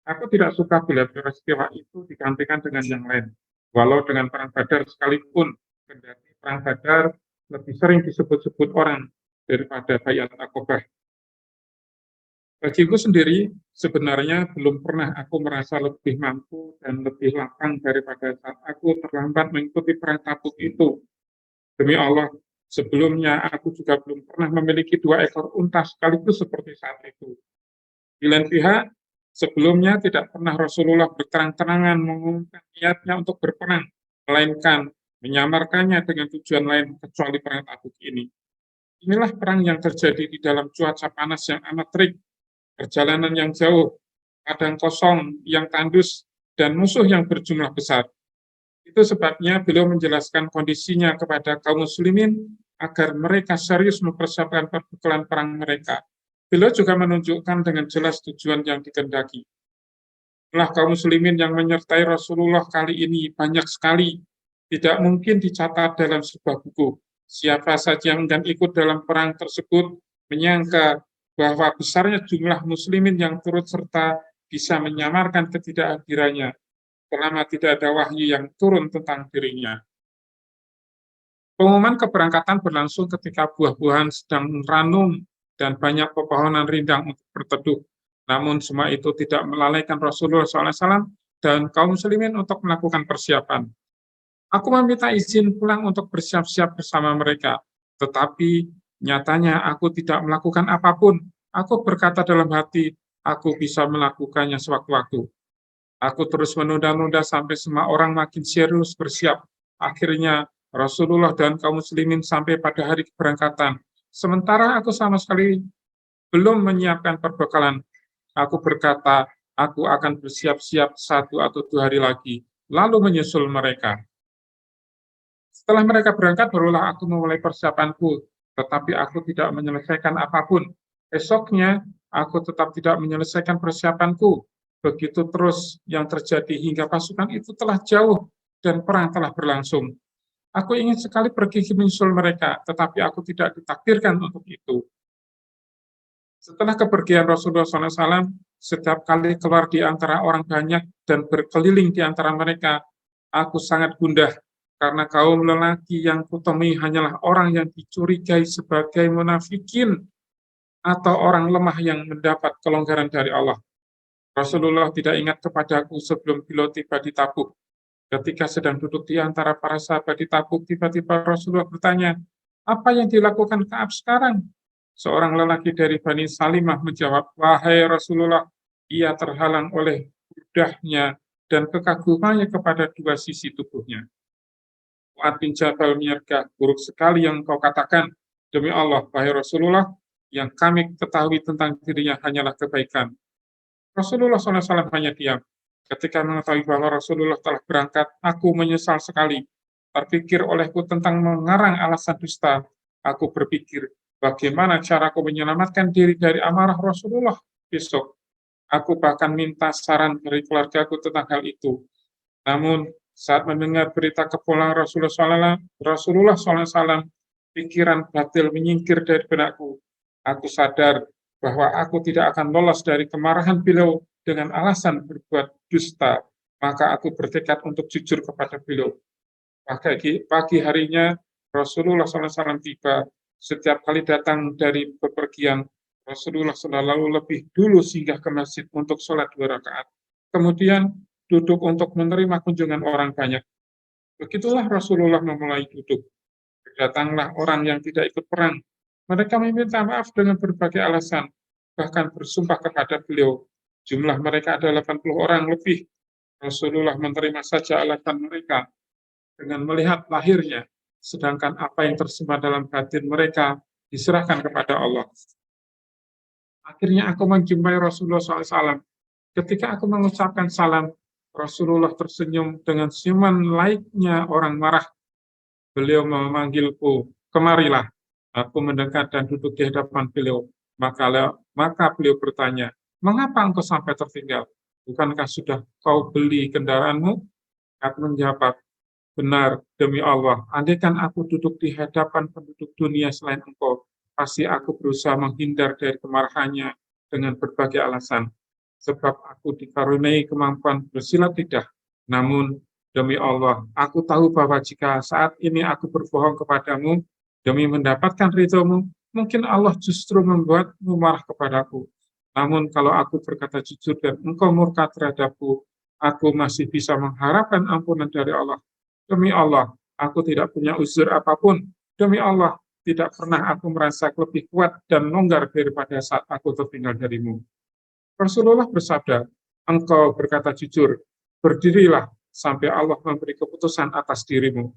Aku tidak suka bila peristiwa itu digantikan dengan yang lain, walau dengan perang Badar sekalipun, kendati perang Badar lebih sering disebut-sebut orang daripada bayat Aqabah. Bagiku sendiri, sebenarnya belum pernah aku merasa lebih mampu dan lebih lapang daripada saat aku terlambat mengikuti perang Tabuk itu. Demi Allah, sebelumnya aku juga belum pernah memiliki 2 ekor unta sekaligus seperti saat itu. Di lain pihak, sebelumnya tidak pernah Rasulullah berterang-terangan mengumumkan niatnya untuk berperang, melainkan menyamarkannya dengan tujuan lain kecuali perang Tabuk ini. Inilah perang yang terjadi di dalam cuaca panas yang amat terik, perjalanan yang jauh, padang kosong yang tandus, dan musuh yang berjumlah besar. Itu sebabnya beliau menjelaskan kondisinya kepada kaum muslimin agar mereka serius mempersiapkan perbekalan perang mereka. Beliau juga menunjukkan dengan jelas tujuan yang dikehendaki. Jumlah kaum muslimin yang menyertai Rasulullah kali ini banyak sekali, tidak mungkin dicatat dalam sebuah buku. Siapa saja yang enggan ikut dalam perang tersebut menyangka bahwa besarnya jumlah muslimin yang turut serta bisa menyamarkan ketidakhadirannya selama tidak ada wahyu yang turun tentang dirinya. Pengumuman keberangkatan berlangsung ketika buah-buahan sedang ranum dan banyak pepohonan rindang untuk berteduh. Namun semua itu tidak melalaikan Rasulullah SAW dan kaum muslimin untuk melakukan persiapan. Aku meminta izin pulang untuk bersiap-siap bersama mereka, tetapi nyatanya aku tidak melakukan apapun. Aku berkata dalam hati, aku bisa melakukannya sewaktu-waktu. Aku terus menunda-nunda sampai semua orang makin serius bersiap. Akhirnya Rasulullah dan kaum muslimin sampai pada hari keberangkatan. Sementara aku sama sekali belum menyiapkan perbekalan. Aku berkata, aku akan bersiap-siap 1 atau 2 hari lagi, lalu menyusul mereka. Setelah mereka berangkat, barulah aku memulai persiapanku, tetapi aku tidak menyelesaikan apapun. Esoknya, aku tetap tidak menyelesaikan persiapanku. Begitu terus yang terjadi hingga pasukan itu telah jauh dan perang telah berlangsung. Aku ingin sekali pergi menyusul mereka, tetapi aku tidak ditakdirkan untuk itu. Setelah kepergian Rasulullah SAW, setiap kali keluar di antara orang banyak dan berkeliling di antara mereka, aku sangat gundah, karena kaum lelaki yang kutemui hanyalah orang yang dicurigai sebagai munafikin atau orang lemah yang mendapat kelonggaran dari Allah. Rasulullah tidak ingat kepadaku sebelum beliau tiba di Tabuk. Ketika sedang duduk di antara para sahabat di Tabuk, tiba-tiba Rasulullah bertanya, apa yang dilakukan Ka'ab sekarang? Seorang lelaki dari Bani Salimah menjawab, wahai Rasulullah, ia terhalang oleh budahnya dan kekagumannya kepada 2 sisi tubuhnya. Mu'adz bin Jabal menyergah, buruk sekali yang kau katakan. Demi Allah, wahai Rasulullah, yang kami ketahui tentang dirinya hanyalah kebaikan. Rasulullah SAW hanya diam. Ketika mengetahui bahwa Rasulullah telah berangkat, aku menyesal sekali. Terpikir olehku tentang mengarang alasan dusta. Aku berpikir, bagaimana caraku menyelamatkan diri dari amarah Rasulullah besok. Aku bahkan minta saran dari keluargaku tentang hal itu. Namun, saat mendengar berita kepulangan Rasulullah SAW, pikiran batil menyingkir dari benakku. Aku sadar bahwa aku tidak akan lolos dari kemarahan beliau dengan alasan berbuat dusta, maka aku bertekad untuk jujur kepada beliau. Pagi harinya, Rasulullah SAW tiba. Setiap kali datang dari bepergian, Rasulullah selalu lebih dulu singgah ke masjid untuk sholat 2 rakaat. Kemudian duduk untuk menerima kunjungan orang banyak. Begitulah Rasulullah memulai duduk. Datanglah orang yang tidak ikut perang. Mereka meminta maaf dengan berbagai alasan, bahkan bersumpah kepada beliau. Jumlah mereka ada 80 orang lebih. Rasulullah menerima saja alasan mereka dengan melihat lahirnya, sedangkan apa yang tersimpan dalam batin mereka diserahkan kepada Allah. Akhirnya aku menjumpai Rasulullah SAW. Ketika aku mengucapkan salam, Rasulullah tersenyum dengan senyuman layaknya orang marah. Beliau memanggilku, kemarilah. Aku mendekat dan duduk di hadapan beliau. Maka beliau bertanya, mengapa engkau sampai tertinggal? Bukankah sudah kau beli kendaraanmu? Aku menjawab, benar, demi Allah, andaikan aku duduk di hadapan penduduk dunia selain engkau, pasti aku berusaha menghindar dari kemarahannya dengan berbagai alasan. Sebab aku dikaruniai kemampuan bersilat lidah. Namun, demi Allah, aku tahu bahwa jika saat ini aku berbohong kepadamu, demi mendapatkan ridhomu, mungkin Allah justru membuatmu marah kepadaku. Namun, kalau aku berkata jujur dan engkau murka terhadapku, aku masih bisa mengharapkan ampunan dari Allah. Demi Allah, aku tidak punya uzur apapun. Demi Allah, tidak pernah aku merasa lebih kuat dan longgar daripada saat aku tertinggal darimu. Rasulullah bersabda, engkau berkata jujur, berdirilah sampai Allah memberi keputusan atas dirimu.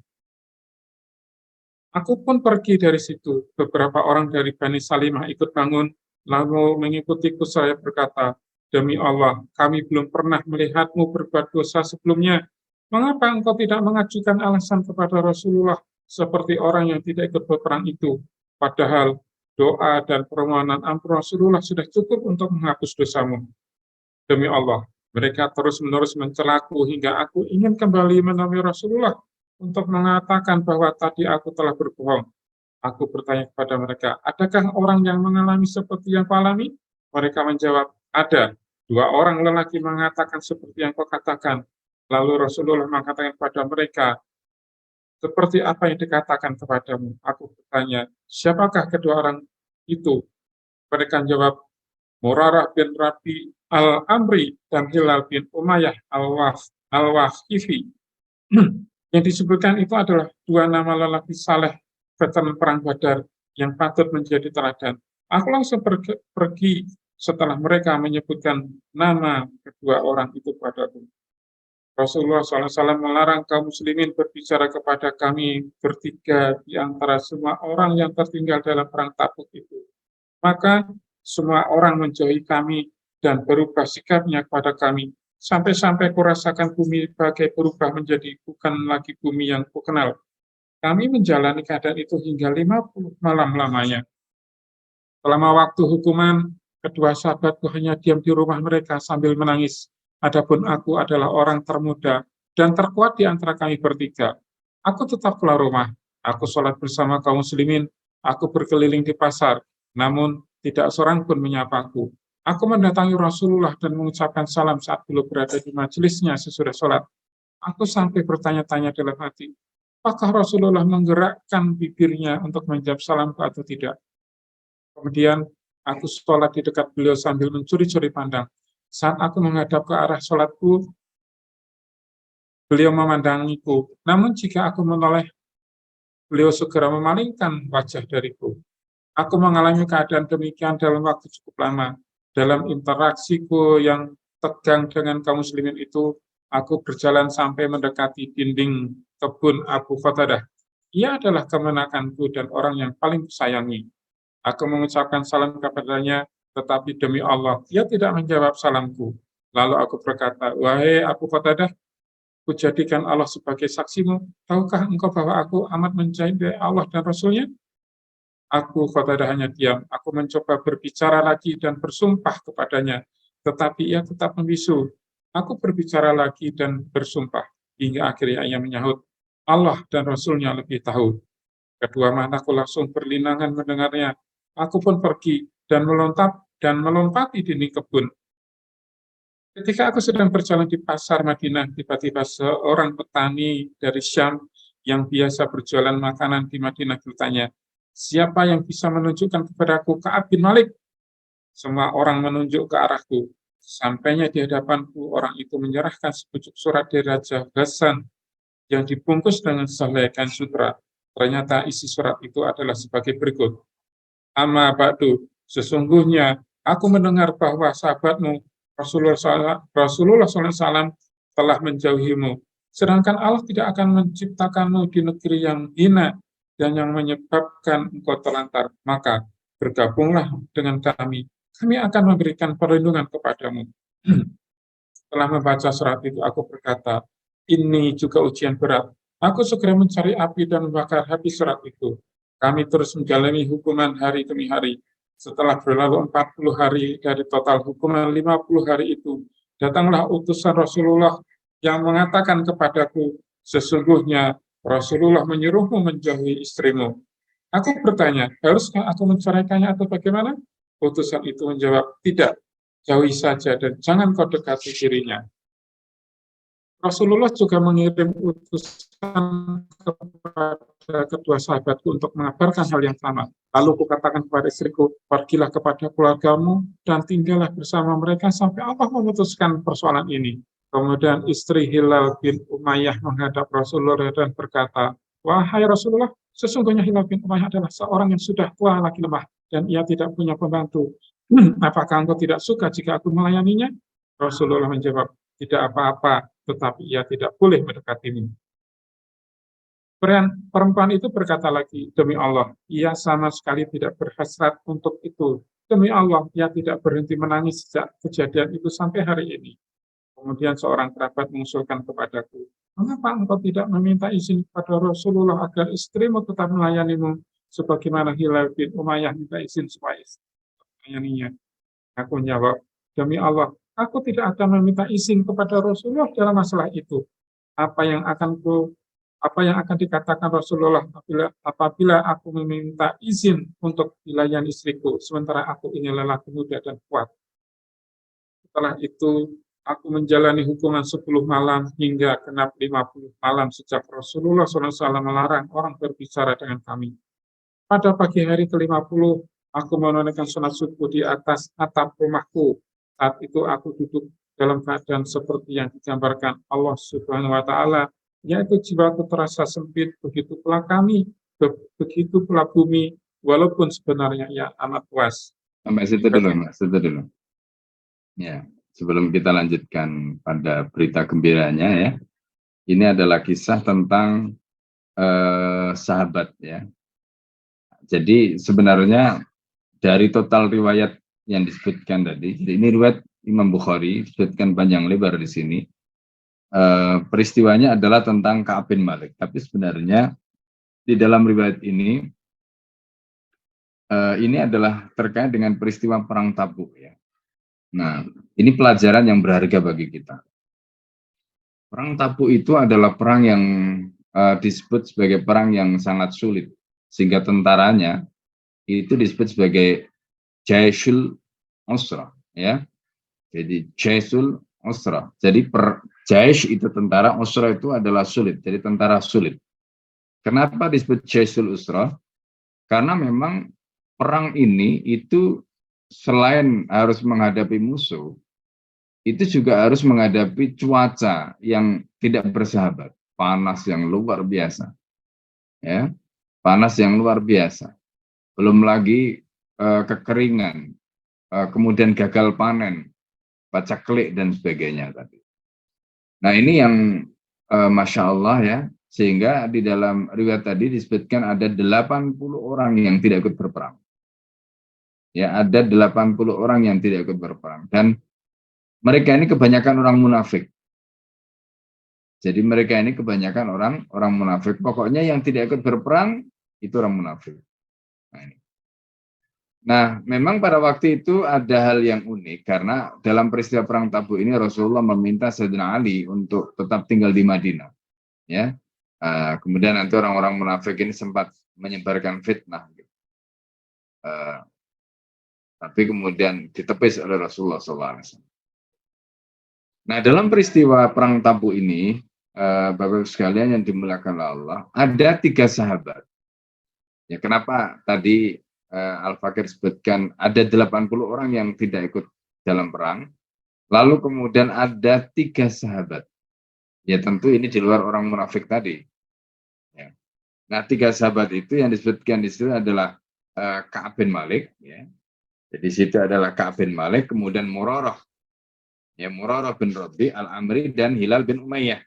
Aku pun pergi dari situ. Beberapa orang dari Bani Salimah ikut bangun, lalu mengikutiku. Saya berkata, demi Allah, kami belum pernah melihatmu berbuat dosa sebelumnya. Mengapa engkau tidak mengajukan alasan kepada Rasulullah seperti orang yang tidak ikut berperang itu? Padahal doa dan permohonan ampun Rasulullah sudah cukup untuk menghapus dosamu. Demi Allah, mereka terus-menerus mencelaku hingga aku ingin kembali menemui Rasulullah untuk mengatakan bahwa tadi aku telah berbohong. Aku bertanya kepada mereka, adakah orang yang mengalami seperti yang kualami? Mereka menjawab, ada. 2 orang lelaki mengatakan seperti yang kau katakan. Lalu Rasulullah mengatakan kepada mereka, seperti apa yang dikatakan kepadamu? Aku bertanya, siapakah kedua orang itu? Mereka menjawab, Murarah bin Rabi al-Amri dan Hilal bin Umayyah al-Waqifi. Yang disebutkan itu adalah 2 nama lelaki saleh veteran perang Badar yang patut menjadi teladan. Aku langsung pergi setelah mereka menyebutkan nama kedua orang itu padaku. Rasulullah SAW melarang kaum muslimin berbicara kepada kami bertiga di antara semua orang yang tertinggal dalam perang Tabuk itu. Maka semua orang menjauhi kami dan berubah sikapnya kepada kami. Sampai-sampai kurasakan bumi bagai berubah menjadi bukan lagi bumi yang kukenal. Kami menjalani keadaan itu hingga 50 malam lamanya. Selama waktu hukuman, kedua sahabatku hanya diam di rumah mereka sambil menangis. Adapun aku adalah orang termuda dan terkuat di antara kami bertiga. Aku tetap keluar rumah. Aku sholat bersama kaum muslimin. Aku berkeliling di pasar. Namun, tidak seorang pun menyapaku. Aku mendatangi Rasulullah dan mengucapkan salam saat beliau berada di majelisnya sesudah sholat. Aku sampai bertanya-tanya dalam hati, apakah Rasulullah menggerakkan bibirnya untuk menjawab salamku atau tidak? Kemudian, aku sholat di dekat beliau sambil mencuri-curi pandang. Saat aku menghadap ke arah sholatku, beliau memandangiku. Namun jika aku menoleh, beliau segera memalingkan wajah dariku. Aku mengalami keadaan demikian dalam waktu cukup lama. Dalam interaksiku yang tegang dengan kaum muslimin itu, aku berjalan sampai mendekati dinding kebun Abu Qatadah. Ia adalah kemenakanku dan orang yang paling kusayangi. Aku mengucapkan salam kepadanya, tetapi demi Allah, ia tidak menjawab salamku. Lalu aku berkata, wahai Abu Qatadah, kujadikan Allah sebagai saksimu. Tahukah engkau bahwa aku amat mencintai Allah dan Rasulnya? Aku Qatadah hanya diam. Aku mencoba berbicara lagi dan bersumpah kepadanya, tetapi ia tetap membisu. Aku berbicara lagi dan bersumpah, hingga akhirnya ia menyahut, Allah dan Rasulnya lebih tahu. Kedua mataku langsung berlinangan mendengarnya. Aku pun pergi dan melompati dinding kebun. Ketika aku sedang berjalan di pasar Madinah, tiba-tiba seorang petani dari Syam yang biasa berjualan makanan di Madinah bertanya, siapa yang bisa menunjukkan kepadaku Ka'ab bin Malik? Semua orang menunjuk ke arahku. Sampainya di hadapanku, orang itu menyerahkan sepucuk surat dari Raja Ghassan yang dibungkus dengan sehelai kain sutra. Ternyata isi surat itu adalah sebagai berikut. Amma ba'du, sesungguhnya aku mendengar bahwa sahabatmu Rasulullah SAW telah menjauhimu, sedangkan Allah tidak akan menciptakanmu di negeri yang hina dan yang menyebabkan engkau terlantar. Maka bergabunglah dengan kami kami akan memberikan perlindungan kepadamu. Setelah membaca surat itu, aku berkata, ini juga ujian berat. Aku segera mencari api dan membakar habis surat itu. Kami terus menjalani hukuman hari demi hari. Setelah berlalu 40 hari dari total hukuman 50 hari itu, datanglah utusan Rasulullah yang mengatakan kepadaku, sesungguhnya Rasulullah menyuruhmu menjauhi istrimu. Aku bertanya, haruskah aku menceraikannya atau bagaimana? Utusan itu menjawab, tidak, jauhi saja dan jangan kau dekati dirinya. Rasulullah juga mengirim utusan kepada kedua sahabatku untuk mengabarkan hal yang sama. Lalu kukatakan kepada istriku, pergilah kepada keluargamu dan tinggallah bersama mereka sampai Allah memutuskan persoalan ini. Kemudian istri Hilal bin Umayyah menghadap Rasulullah dan berkata, wahai Rasulullah, sesungguhnya Hilal bin Umayyah adalah seorang yang sudah tua lagi lemah dan ia tidak punya pembantu. Apakah engkau tidak suka jika aku melayaninya? Rasulullah menjawab, tidak apa-apa, tetapi ia tidak boleh mendekatimu. Perempuan itu berkata lagi, demi Allah, ia sama sekali tidak berhasrat untuk itu. Demi Allah, ia tidak berhenti menangis sejak kejadian itu sampai hari ini. Kemudian seorang kerabat mengusulkan kepadaku, mengapa engkau tidak meminta izin kepada Rasulullah agar istrimu tetap melayanimu, sebagaimana Hilal bin Umayyah minta izin supaya melayaninya. Aku menjawab, demi Allah, aku tidak akan meminta izin kepada Rasulullah dalam masalah itu. Apa yang akan dikatakan Rasulullah apabila aku meminta izin untuk dilayani istriku, sementara aku ini lelaki muda dan kuat. Setelah itu, aku menjalani hukuman 10 malam hingga genap 50 malam sejak Rasulullah SAW melarang orang berbicara dengan kami. Pada pagi hari ke-50, aku menunaikan sholat subuh di atas atap rumahku. Saat itu aku duduk dalam keadaan seperti yang digambarkan Allah Subhanahu wa Ta'ala, yaitu jiwaku terasa sempit, begitu pula kami, begitu pula bumi, walaupun sebenarnya ia amat luas. Sampai situ dulu, Mas. Situ dulu. Ya, sebelum kita lanjutkan pada berita gembiranya ya, ini adalah kisah tentang sahabat ya. Jadi sebenarnya dari total riwayat yang disebutkan tadi, jadi ini riwayat Imam Bukhari disebutkan panjang lebar di sini. Peristiwanya adalah tentang Ka'ab bin Malik, tapi sebenarnya di dalam riwayat ini adalah terkait dengan peristiwa perang Tabuk ya. Nah, ini pelajaran yang berharga bagi kita. Perang Tabuk itu adalah perang yang disebut sebagai perang yang sangat sulit, sehingga tentaranya itu disebut sebagai Jaisul Usra ya. Jadi Jaisul Usra. Jadi Jaish itu tentara, Usra itu adalah sulit. Jadi tentara sulit. Kenapa disebut Jaisul Usra? Karena memang perang ini itu selain harus menghadapi musuh, itu juga harus menghadapi cuaca yang tidak bersahabat, panas yang luar biasa, ya, panas yang luar biasa. Belum lagi kekeringan, kemudian gagal panen, pacaklik dan sebagainya tadi. Nah ini yang Masya Allah ya, sehingga di dalam riwayat tadi disebutkan ada 80 orang yang tidak ikut berperang. Ya, ada 80 orang yang tidak ikut berperang. Dan mereka ini kebanyakan orang munafik. Jadi mereka ini kebanyakan orang munafik. Pokoknya yang tidak ikut berperang itu orang munafik. Nah, memang pada waktu itu ada hal yang unik karena dalam peristiwa perang Tabuk ini Rasulullah meminta Sayyidina Ali untuk tetap tinggal di Madinah. Ya, kemudian nanti orang-orang munafik ini sempat menyebarkan fitnah. Tapi kemudian ditepis oleh Rasulullah SAW. Nah, dalam peristiwa perang Tabuk ini, Bapak sekalian yang dimuliakan Allah, ada 3 sahabat. Ya, kenapa tadi Al-Fakir sebutkan ada 80 orang yang tidak ikut dalam perang, lalu kemudian ada 3 sahabat. Ya tentu ini di luar orang munafik tadi. Ya. Nah 3 sahabat itu yang disebutkan di situ adalah Ka'ab bin Malik. Ya. Jadi situ adalah Ka'ab bin Malik, kemudian Murarah. Ya, Murarah bin Rabi, Al-Amri, dan Hilal bin Umayyah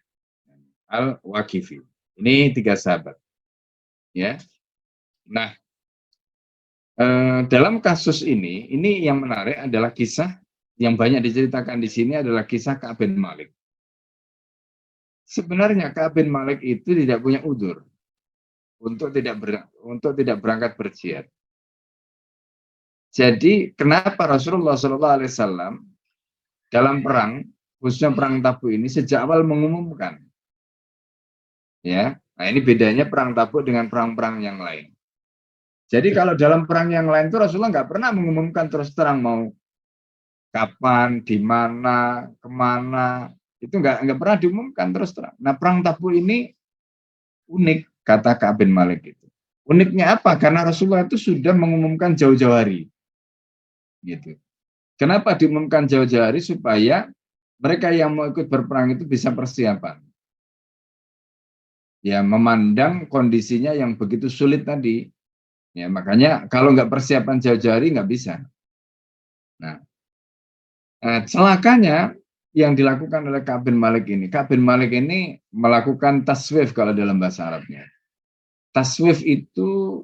Al-Waqifi. Ini 3 sahabat. Ya. Nah, Dalam kasus ini yang menarik adalah kisah yang banyak diceritakan di sini adalah kisah Ka'ab bin Malik. Sebenarnya Ka'ab bin Malik itu tidak punya udzur untuk tidak berangkat berjihad. Jadi kenapa Rasulullah SAW dalam perang, khususnya perang Tabuk ini sejak awal mengumumkan, ya, nah ini bedanya perang Tabuk dengan perang-perang yang lain. Jadi kalau dalam perang yang lain itu Rasulullah nggak pernah mengumumkan terus terang mau kapan, di mana, kemana, itu nggak pernah diumumkan terus terang. Nah perang Tabuk ini unik, kata Ka'ab bin Malik itu. Uniknya apa? Karena Rasulullah itu sudah mengumumkan jauh-jauh hari. Gitu. Kenapa diumumkan jauh-jauh hari? Supaya mereka yang mau ikut berperang itu bisa persiapan. Ya, memandang kondisinya yang begitu sulit tadi. Ya, makanya kalau nggak persiapan jauh-jauh hari nggak bisa. Nah, celakanya yang dilakukan oleh Ka'ab bin Malik ini. Ka'ab bin Malik ini melakukan taswif kalau dalam bahasa Arabnya. Taswif itu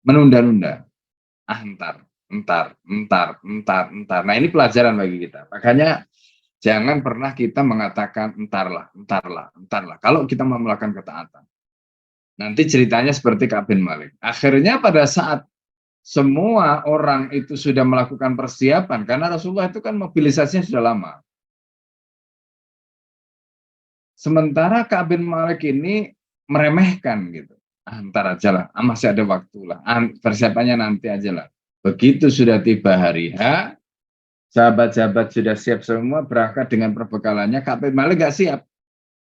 menunda-nunda. Entar. Nah ini pelajaran bagi kita. Makanya jangan pernah kita mengatakan entarlah. Kalau kita mau melakukan ketaatan. Nanti ceritanya seperti Ka'ab bin Malik. Akhirnya pada saat semua orang itu sudah melakukan persiapan, karena Rasulullah itu kan mobilisasinya sudah lama. Sementara Ka'ab bin Malik ini meremehkan gitu. Ntar aja lah, masih ada waktu lah. Persiapannya nanti aja lah. Begitu sudah tiba hari H, sahabat-sahabat sudah siap semua berangkat dengan perbekalannya. Ka'ab bin Malik nggak siap.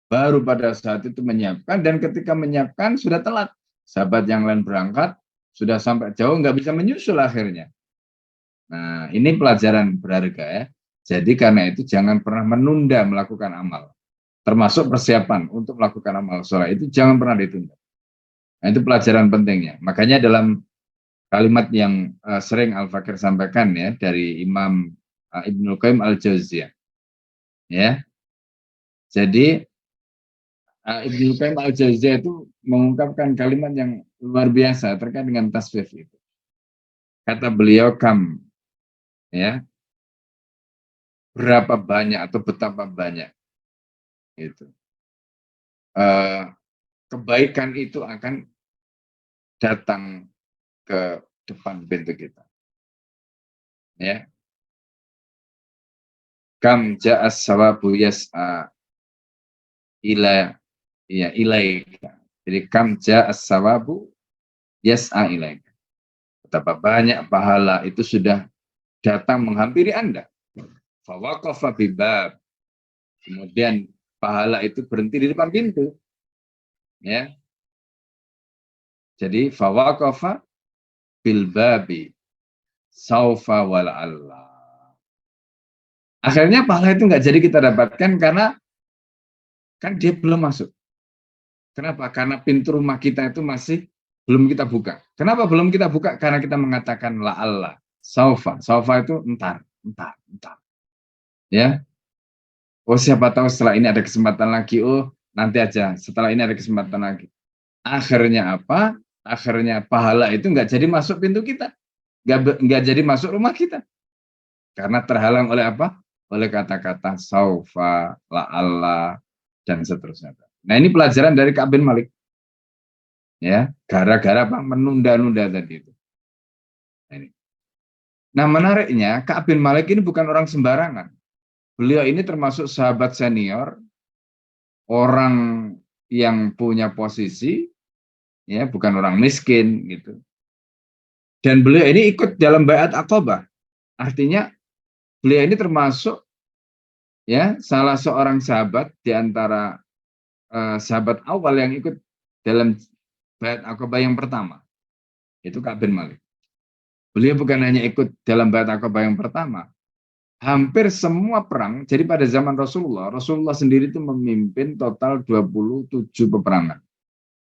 Baru pada saat itu menyiapkan, dan ketika menyiapkan sudah telat. Sahabat yang lain berangkat, sudah sampai jauh, nggak bisa menyusul akhirnya. Nah, ini pelajaran berharga ya. Jadi karena itu jangan pernah menunda melakukan amal. Termasuk persiapan untuk melakukan amal soleh itu jangan pernah ditunda. Nah, itu pelajaran pentingnya. Makanya dalam kalimat yang sering Al-Fakir sampaikan ya dari Imam Ibnul Qayyim Al-Jauziyah. Ya. Jadi Ibnul Qayyim Al-Jauziyah itu mengungkapkan kalimat yang luar biasa terkait dengan taswif itu. Kata beliau, ya, berapa banyak atau betapa banyak itu kebaikan itu akan datang ke depan pintu kita. Ya. Kam ja'as sawabu yas'a ilaika. Jadi kam ja'as sawabu yas'a ilaika. Betapa banyak pahala itu sudah datang menghampiri Anda. Fawaqafa bibab. Kemudian pahala itu berhenti di depan pintu. Ya. Jadi fawaqafa bil babi saufa wal Allah. Akhirnya pahala itu nggak jadi kita dapatkan karena kan dia belum masuk. Kenapa? Karena pintu rumah kita itu masih belum kita buka. Kenapa belum kita buka? Karena kita mengatakan la Allah, saufa. Saufa itu entar. Ya. Oh, siapa tahu setelah ini ada kesempatan lagi. Oh, nanti aja. Setelah ini ada kesempatan lagi. Akhirnya apa? Akhirnya pahala itu nggak jadi masuk pintu kita. Nggak jadi masuk rumah kita. Karena terhalang oleh apa? Oleh kata-kata saufa, la Allah, dan seterusnya. Nah, ini pelajaran dari Ka'ab bin Malik. Ya, gara-gara apa? Menunda-nunda tadi itu. Nah, menariknya Ka'ab bin Malik ini bukan orang sembarangan. Beliau ini termasuk sahabat senior, orang yang punya posisi, ya, bukan orang miskin gitu. Dan beliau ini ikut dalam Bai'at Aqabah. Artinya beliau ini termasuk ya salah seorang sahabat di antara sahabat awal yang ikut dalam Bai'at Aqabah yang pertama. Itu Ka'ab bin Malik. Beliau bukan hanya ikut dalam Bai'at Aqabah yang pertama. Hampir semua perang, jadi pada zaman Rasulullah sendiri itu memimpin total 27 peperangan.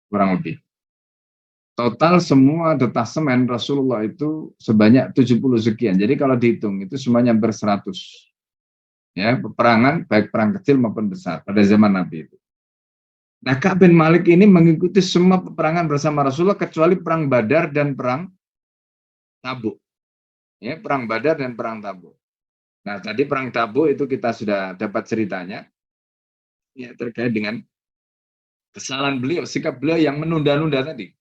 Kurang lebih. Total semua detasemen Rasulullah itu sebanyak 70 sekian. Jadi kalau dihitung itu semuanya hampir 100. Ya, peperangan baik perang kecil maupun besar pada zaman Nabi itu. Nah, Ka'ab bin Malik ini mengikuti semua peperangan bersama Rasulullah kecuali perang Badar dan perang Tabuk. Ya, perang Badar dan perang Tabuk. Nah, tadi perang Tabuk itu kita sudah dapat ceritanya ya terkait dengan kesalahan beliau, sikap beliau yang menunda-nunda tadi.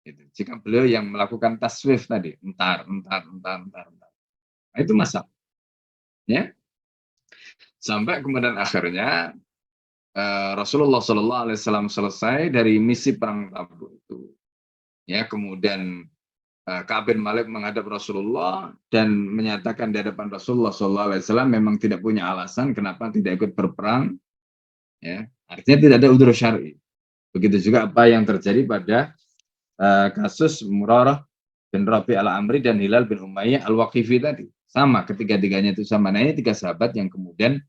Gitu. Sikap beliau yang melakukan taswif tadi, entar. Nah, itu masalah. Ya. Sampai kemudian akhirnya Rasulullah Shallallahu Alaihi Wasallam selesai dari misi perang Tabuk itu. Ya, kemudian Ka'ab bin Malik menghadap Rasulullah dan menyatakan di hadapan Rasulullah SAW memang tidak punya alasan kenapa tidak ikut berperang. Ya, artinya tidak ada udzur syar'i. Begitu juga apa yang terjadi pada kasus Murarah bin Rabi al-Amri dan Hilal bin Umayyah al-Waqifi tadi. Sama, ketiga-tiganya itu sama. Nah, ini tiga sahabat yang kemudian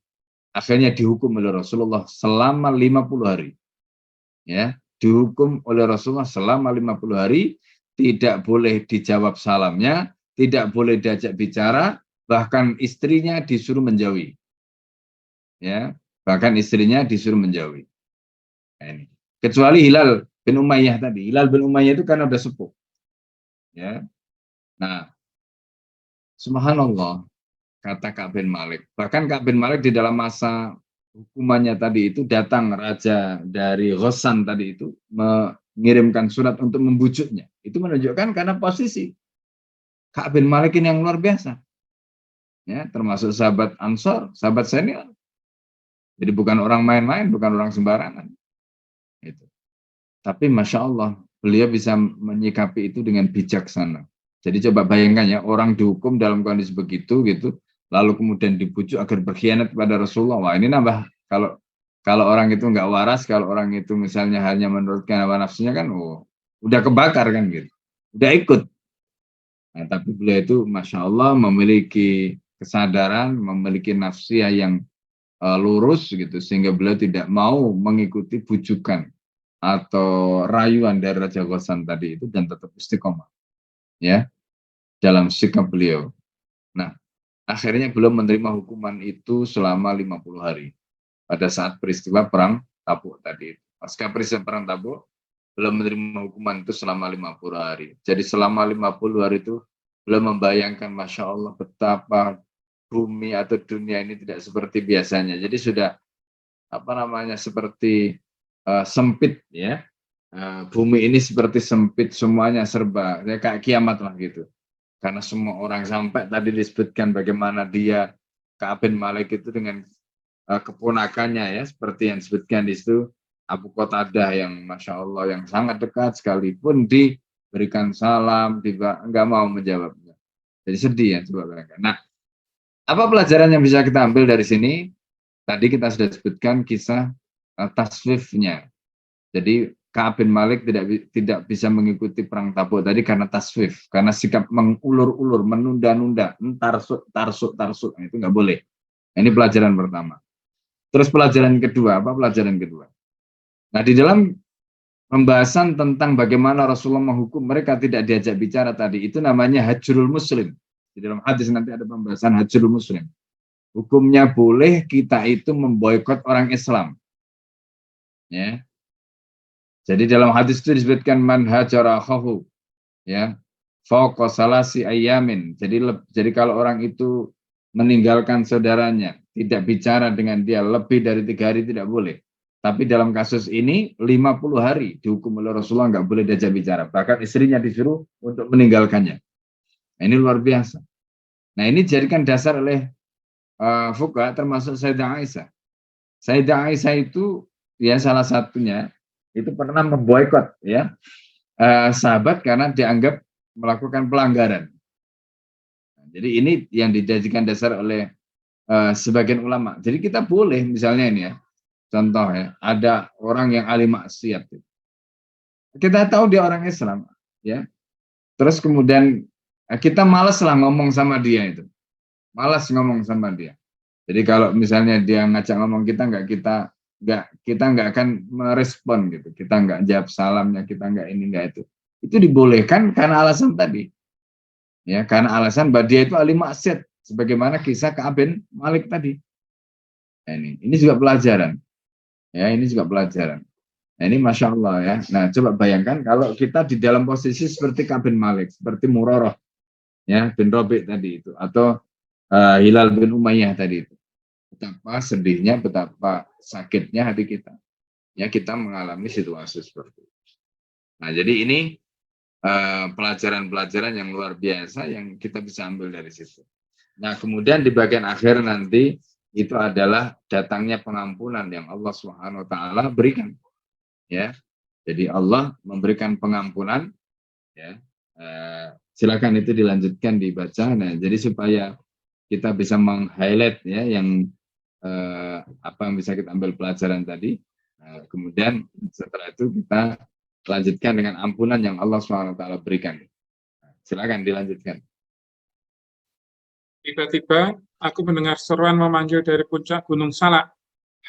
akhirnya dihukum oleh Rasulullah selama 50 hari. Ya, dihukum oleh Rasulullah selama 50 hari. Tidak boleh dijawab salamnya, tidak boleh diajak bicara, bahkan istrinya disuruh menjauhi. Ya, bahkan istrinya disuruh menjauhi. Nah, ini. Kecuali Hilal bin Umayyah tadi. Hilal bin Umayyah itu kan udah sepuh. Ya. Nah, subhanallah, kata Ka'ab bin Malik. Bahkan Ka'ab bin Malik di dalam masa hukumannya tadi itu datang raja dari Ghassan tadi itu mengirimkan surat untuk membujuknya. Itu menunjukkan karena posisi Ka'ab bin Malik ini yang luar biasa. Ya, termasuk sahabat Ansor, sahabat senior. Jadi bukan orang main-main, bukan orang sembarangan. Itu. Tapi Masya Allah, beliau bisa menyikapi itu dengan bijaksana. Jadi coba bayangkan ya, orang dihukum dalam kondisi begitu gitu, lalu kemudian dibujuk agar berkhianat kepada Rasulullah. Wah, ini nambah, kalau orang itu nggak waras, kalau orang itu misalnya hanya menurutkan hawa nafsunya kan, udah kebakar kan gitu, udah ikut. Nah, tapi beliau itu Masya Allah memiliki kesadaran, memiliki nafsiyah yang lurus gitu, sehingga beliau tidak mau mengikuti bujukan atau rayuan dari Raja Ghassan tadi itu dan tetap istiqomah ya dalam sikap beliau. Nah, akhirnya beliau menerima hukuman itu selama 50 hari pada saat peristiwa perang Tabuk tadi. Pasca peristiwa perang Tabuk, beliau menerima hukuman itu selama 50 hari. Jadi selama 50 hari itu beliau membayangkan Masya Allah betapa bumi atau dunia ini tidak seperti biasanya. Jadi sudah seperti sempit ya. Bumi ini seperti sempit, semuanya serba ya, kayak kiamat lah gitu. Karena semua orang, sampai tadi disebutkan bagaimana dia Ka'ab bin Malik itu dengan keponakannya ya, seperti yang disebutkan di situ Abu Qatadah yang Masya Allah yang sangat dekat, sekalipun diberikan salam nggak mau menjawabnya. Jadi sedih ya, coba bayangkan. Nah, apa pelajaran yang bisa kita ambil dari sini? Tadi kita sudah sebutkan kisah taswifnya. Jadi Ka'ab bin Malik tidak bisa mengikuti perang Tabuk tadi karena taswif, karena sikap mengulur-ulur, menunda-nunda, tarsuk. Nah, itu nggak boleh. Ini pelajaran pertama. Terus pelajaran kedua, apa pelajaran kedua? Nah, di dalam pembahasan tentang bagaimana Rasulullah menghukum mereka tidak diajak bicara tadi, itu namanya hajrul muslim. Di dalam hadis nanti ada pembahasan hajrul muslim. Hukumnya boleh kita itu memboikot orang Islam. Ya. Jadi dalam hadis itu disebutkan man hajara akhahu ya fawqa salasi ayyamin. Jadi kalau orang itu meninggalkan saudaranya, tidak bicara dengan dia lebih dari 3 hari tidak boleh. Tapi dalam kasus ini 50 hari dihukum oleh Rasulullah, nggak boleh diajak bicara. Bahkan istrinya disuruh untuk meninggalkannya. Nah, ini luar biasa. Nah, ini dijadikan dasar oleh fuqaha termasuk Sayyidah Aisyah. Sayyidah Aisyah itu ya salah satunya itu pernah memboikot ya sahabat karena dianggap melakukan pelanggaran. Nah, jadi ini yang dijadikan dasar oleh sebagian ulama. Jadi kita boleh misalnya ini ya, contoh ya, ada orang yang ahli maksiat. Kita tahu dia orang Islam, ya. Terus kemudian kita malas lah ngomong sama dia itu, malas ngomong sama dia. Jadi kalau misalnya dia ngajak ngomong kita nggak akan merespon gitu, kita nggak jawab salamnya, kita nggak ini nggak itu dibolehkan karena alasan tadi ya, karena alasan bahwa dia itu ahli maksiat sebagaimana kisah Ka'ab bin Malik tadi. Nah, ini juga pelajaran ya, ini juga pelajaran. Nah, ini Masya Allah ya. Nah, coba bayangkan kalau kita di dalam posisi seperti Ka'ab bin Malik, seperti Murarah ya, bin Rabi' tadi itu, atau Hilal bin Umayyah tadi itu. Betapa sedihnya, betapa sakitnya hati kita. Ya, kita mengalami situasi seperti itu. Nah, jadi ini pelajaran-pelajaran yang luar biasa yang kita bisa ambil dari situ. Nah, kemudian di bagian akhir nanti itu adalah datangnya pengampunan yang Allah Subhanahu wa taala berikan. Ya. Jadi Allah memberikan pengampunan, ya. Silakan itu dilanjutkan dibaca. Nah, jadi supaya kita bisa meng-highlight ya yang apa yang bisa kita ambil pelajaran tadi. Kemudian setelah itu kita lanjutkan dengan ampunan yang Allah SWT berikan. Silakan dilanjutkan. Tiba-tiba aku mendengar seruan memanggil dari puncak Gunung Salak.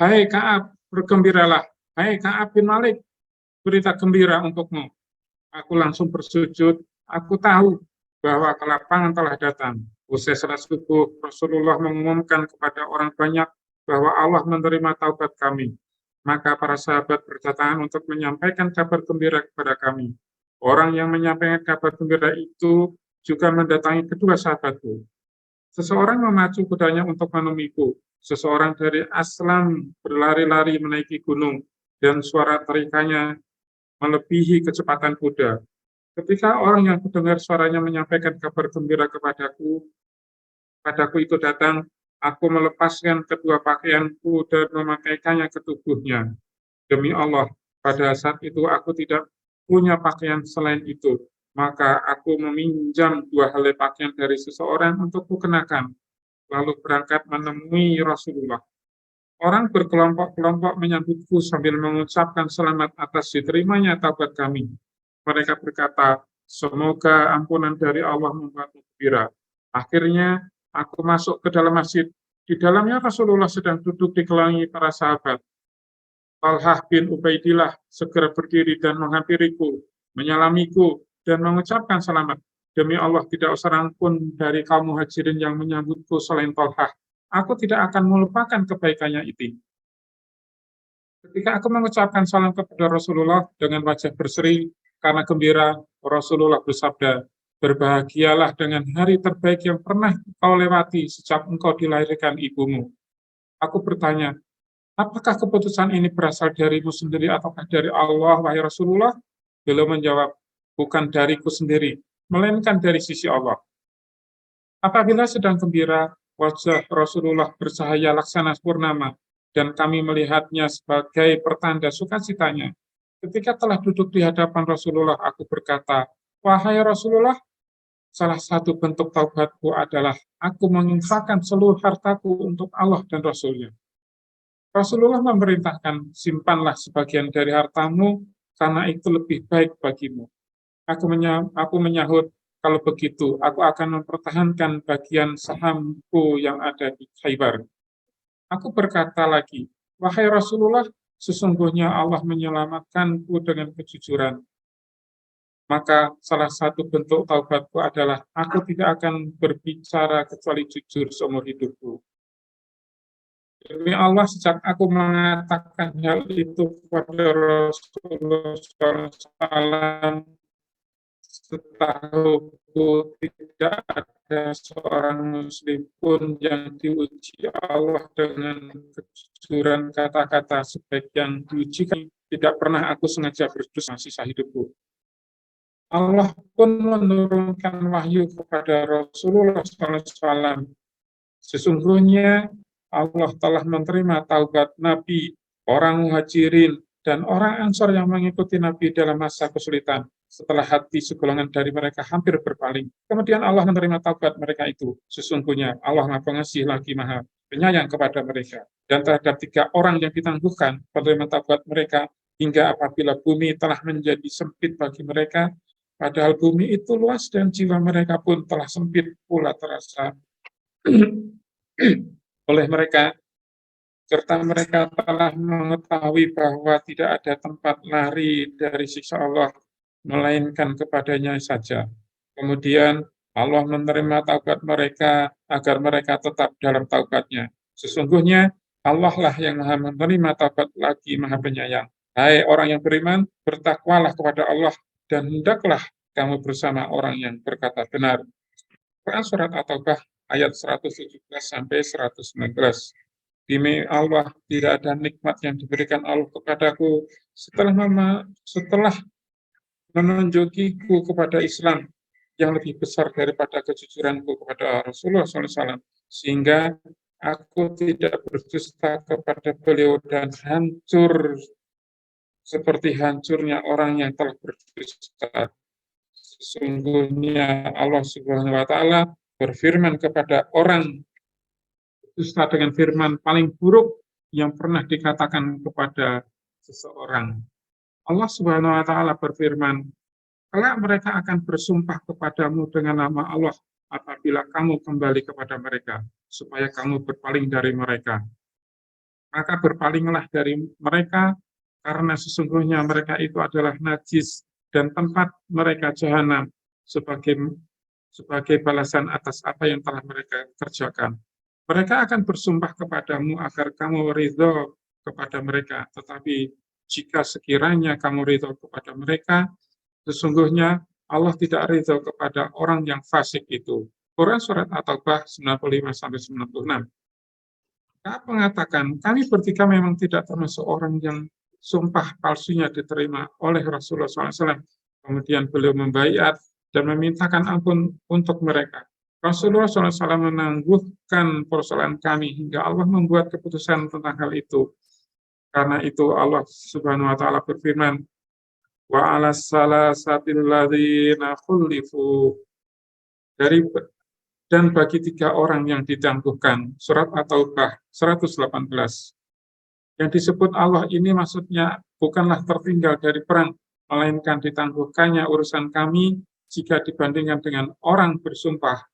Hai Ka'ab, bergembiralah. Hai Ka'ab bin Malik, berita gembira untukmu. Aku langsung bersujud. Aku tahu bahwa kelapangan telah datang. Usai salat subuh, Rasulullah mengumumkan kepada orang banyak bahwa Allah menerima taubat kami. Maka para sahabat berdatangan untuk menyampaikan kabar gembira kepada kami. Orang yang menyampaikan kabar gembira itu juga mendatangi kedua sahabatku. Seseorang memacu kudanya untuk menemuiku. Seseorang dari Aslam berlari-lari menaiki gunung, dan suara terikannya melebihi kecepatan kuda. Ketika orang yang kudengar suaranya menyampaikan kabar gembira padaku itu datang, aku melepaskan kedua pakaianku dan memakaikannya ke tubuhnya. Demi Allah, pada saat itu aku tidak punya pakaian selain itu. Maka aku meminjam 2 helai pakaian dari seseorang untuk kukenakan, lalu berangkat menemui Rasulullah. Orang berkelompok-kelompok menyambutku sambil mengucapkan selamat atas diterimanya taubat kami. Mereka berkata, semoga ampunan dari Allah membuatmu gembira. Akhirnya, aku masuk ke dalam masjid. Di dalamnya Rasulullah sedang duduk dikelilingi para sahabat. Talhah bin Ubaidillah segera berdiri dan menghampiriku, menyalamiku, dan mengucapkan selamat. Demi Allah, tidak seorang pun dari kaum muhajirin yang menyambutku selain Talhah. Aku tidak akan melupakan kebaikannya itu. Ketika aku mengucapkan salam kepada Rasulullah dengan wajah berseri karena gembira, Rasulullah bersabda, berbahagialah dengan hari terbaik yang pernah kau lewati sejak engkau dilahirkan ibumu. Aku bertanya, apakah keputusan ini berasal darimu sendiri ataukah dari Allah, wahai Rasulullah? Beliau menjawab, bukan dariku sendiri, melainkan dari sisi Allah. Apabila sedang gembira, wajah Rasulullah bersahaya laksana purnama, dan kami melihatnya sebagai pertanda sukacitanya. Ketika telah duduk di hadapan Rasulullah, aku berkata, wahai Rasulullah, salah satu bentuk taubatku adalah aku menginfakkan seluruh hartaku untuk Allah dan Rasul-Nya. Rasulullah memerintahkan, simpanlah sebagian dari hartamu, karena itu lebih baik bagimu. Aku menyahut, kalau begitu, aku akan mempertahankan bagian sahamku yang ada di Khaybar. Aku berkata lagi, wahai Rasulullah, sesungguhnya Allah menyelamatkanku dengan kejujuran. Maka salah satu bentuk taubatku adalah aku tidak akan berbicara kecuali jujur seumur hidupku. Demi Allah, sejak aku mengatakan hal itu kepada Rasulullah SAW, setahuku tidak ada seorang muslim pun yang diuji Allah dengan kejujuran kata-kata sebaik yang diujikan. Tidak pernah aku sengaja berdusta sisa hidupku. Allah pun menurunkan wahyu kepada Rasulullah SAW. Sesungguhnya Allah telah menerima taubat Nabi, orang Muhajirin, dan orang Ansor yang mengikuti Nabi dalam masa kesulitan. Setelah hati segolongan dari mereka hampir berpaling, kemudian Allah menerima taubat mereka itu. Sesungguhnya Allah Maha Pengasih lagi Maha Penyayang kepada mereka. Dan terhadap 3 orang yang ditangguhkan penerima taubat mereka, hingga apabila bumi telah menjadi sempit bagi mereka, padahal bumi itu luas dan jiwa mereka pun telah sempit pula terasa oleh mereka, serta mereka telah mengetahui bahwa tidak ada tempat lari dari siksa Allah, melainkan kepadanya saja. Kemudian Allah menerima taubat mereka agar mereka tetap dalam taubatnya. Sesungguhnya Allah lah yang Maha menerima taubat lagi Maha Penyayang. Hai orang yang beriman, bertakwalah kepada Allah dan hendaklah kamu bersama orang yang berkata benar. Quran surat At-Taubah ayat 117 sampai 119. Demi Allah, tidak ada nikmat yang diberikan Allah kepadaku setelah menunjukiku kepada Islam yang lebih besar daripada kejujuranku kepada Rasulullah SAW, sehingga aku tidak berdusta kepada beliau dan hancur seperti hancurnya orang yang telah berdusta. Sesungguhnya Allah Subhanahu wa Ta'ala berfirman kepada orang dusta dengan firman paling buruk yang pernah dikatakan kepada seseorang. Allah Subhanahu wa Ta'ala berfirman, kelak mereka akan bersumpah kepadamu dengan nama Allah apabila kamu kembali kepada mereka, supaya kamu berpaling dari mereka. Maka berpalinglah dari mereka, karena sesungguhnya mereka itu adalah najis dan tempat mereka jahanam sebagai balasan atas apa yang telah mereka kerjakan. Mereka akan bersumpah kepadamu agar kamu ridho kepada mereka, tetapi jika sekiranya kamu ridho kepada mereka, sesungguhnya Allah tidak ridho kepada orang yang fasik itu. Quran surat At-Taubah 95-96. Kaab mengatakan, kami bertiga memang tidak termasuk orang yang sumpah palsunya diterima oleh Rasulullah SAW. Kemudian beliau membaiat dan memintakan ampun untuk mereka. Rasulullah SAW menangguhkan persoalan kami hingga Allah membuat keputusan tentang hal itu. Karena itu Allah Subhanahu wa Ta'ala berfirman, wa 'alas salasatil ladzina khulifu, dan bagi 3 orang yang ditangguhkan. Surat At-Taubah 118. Yang disebut Allah ini maksudnya bukanlah tertinggal dari perang, melainkan ditangguhkannya urusan kami jika dibandingkan dengan orang bersumpah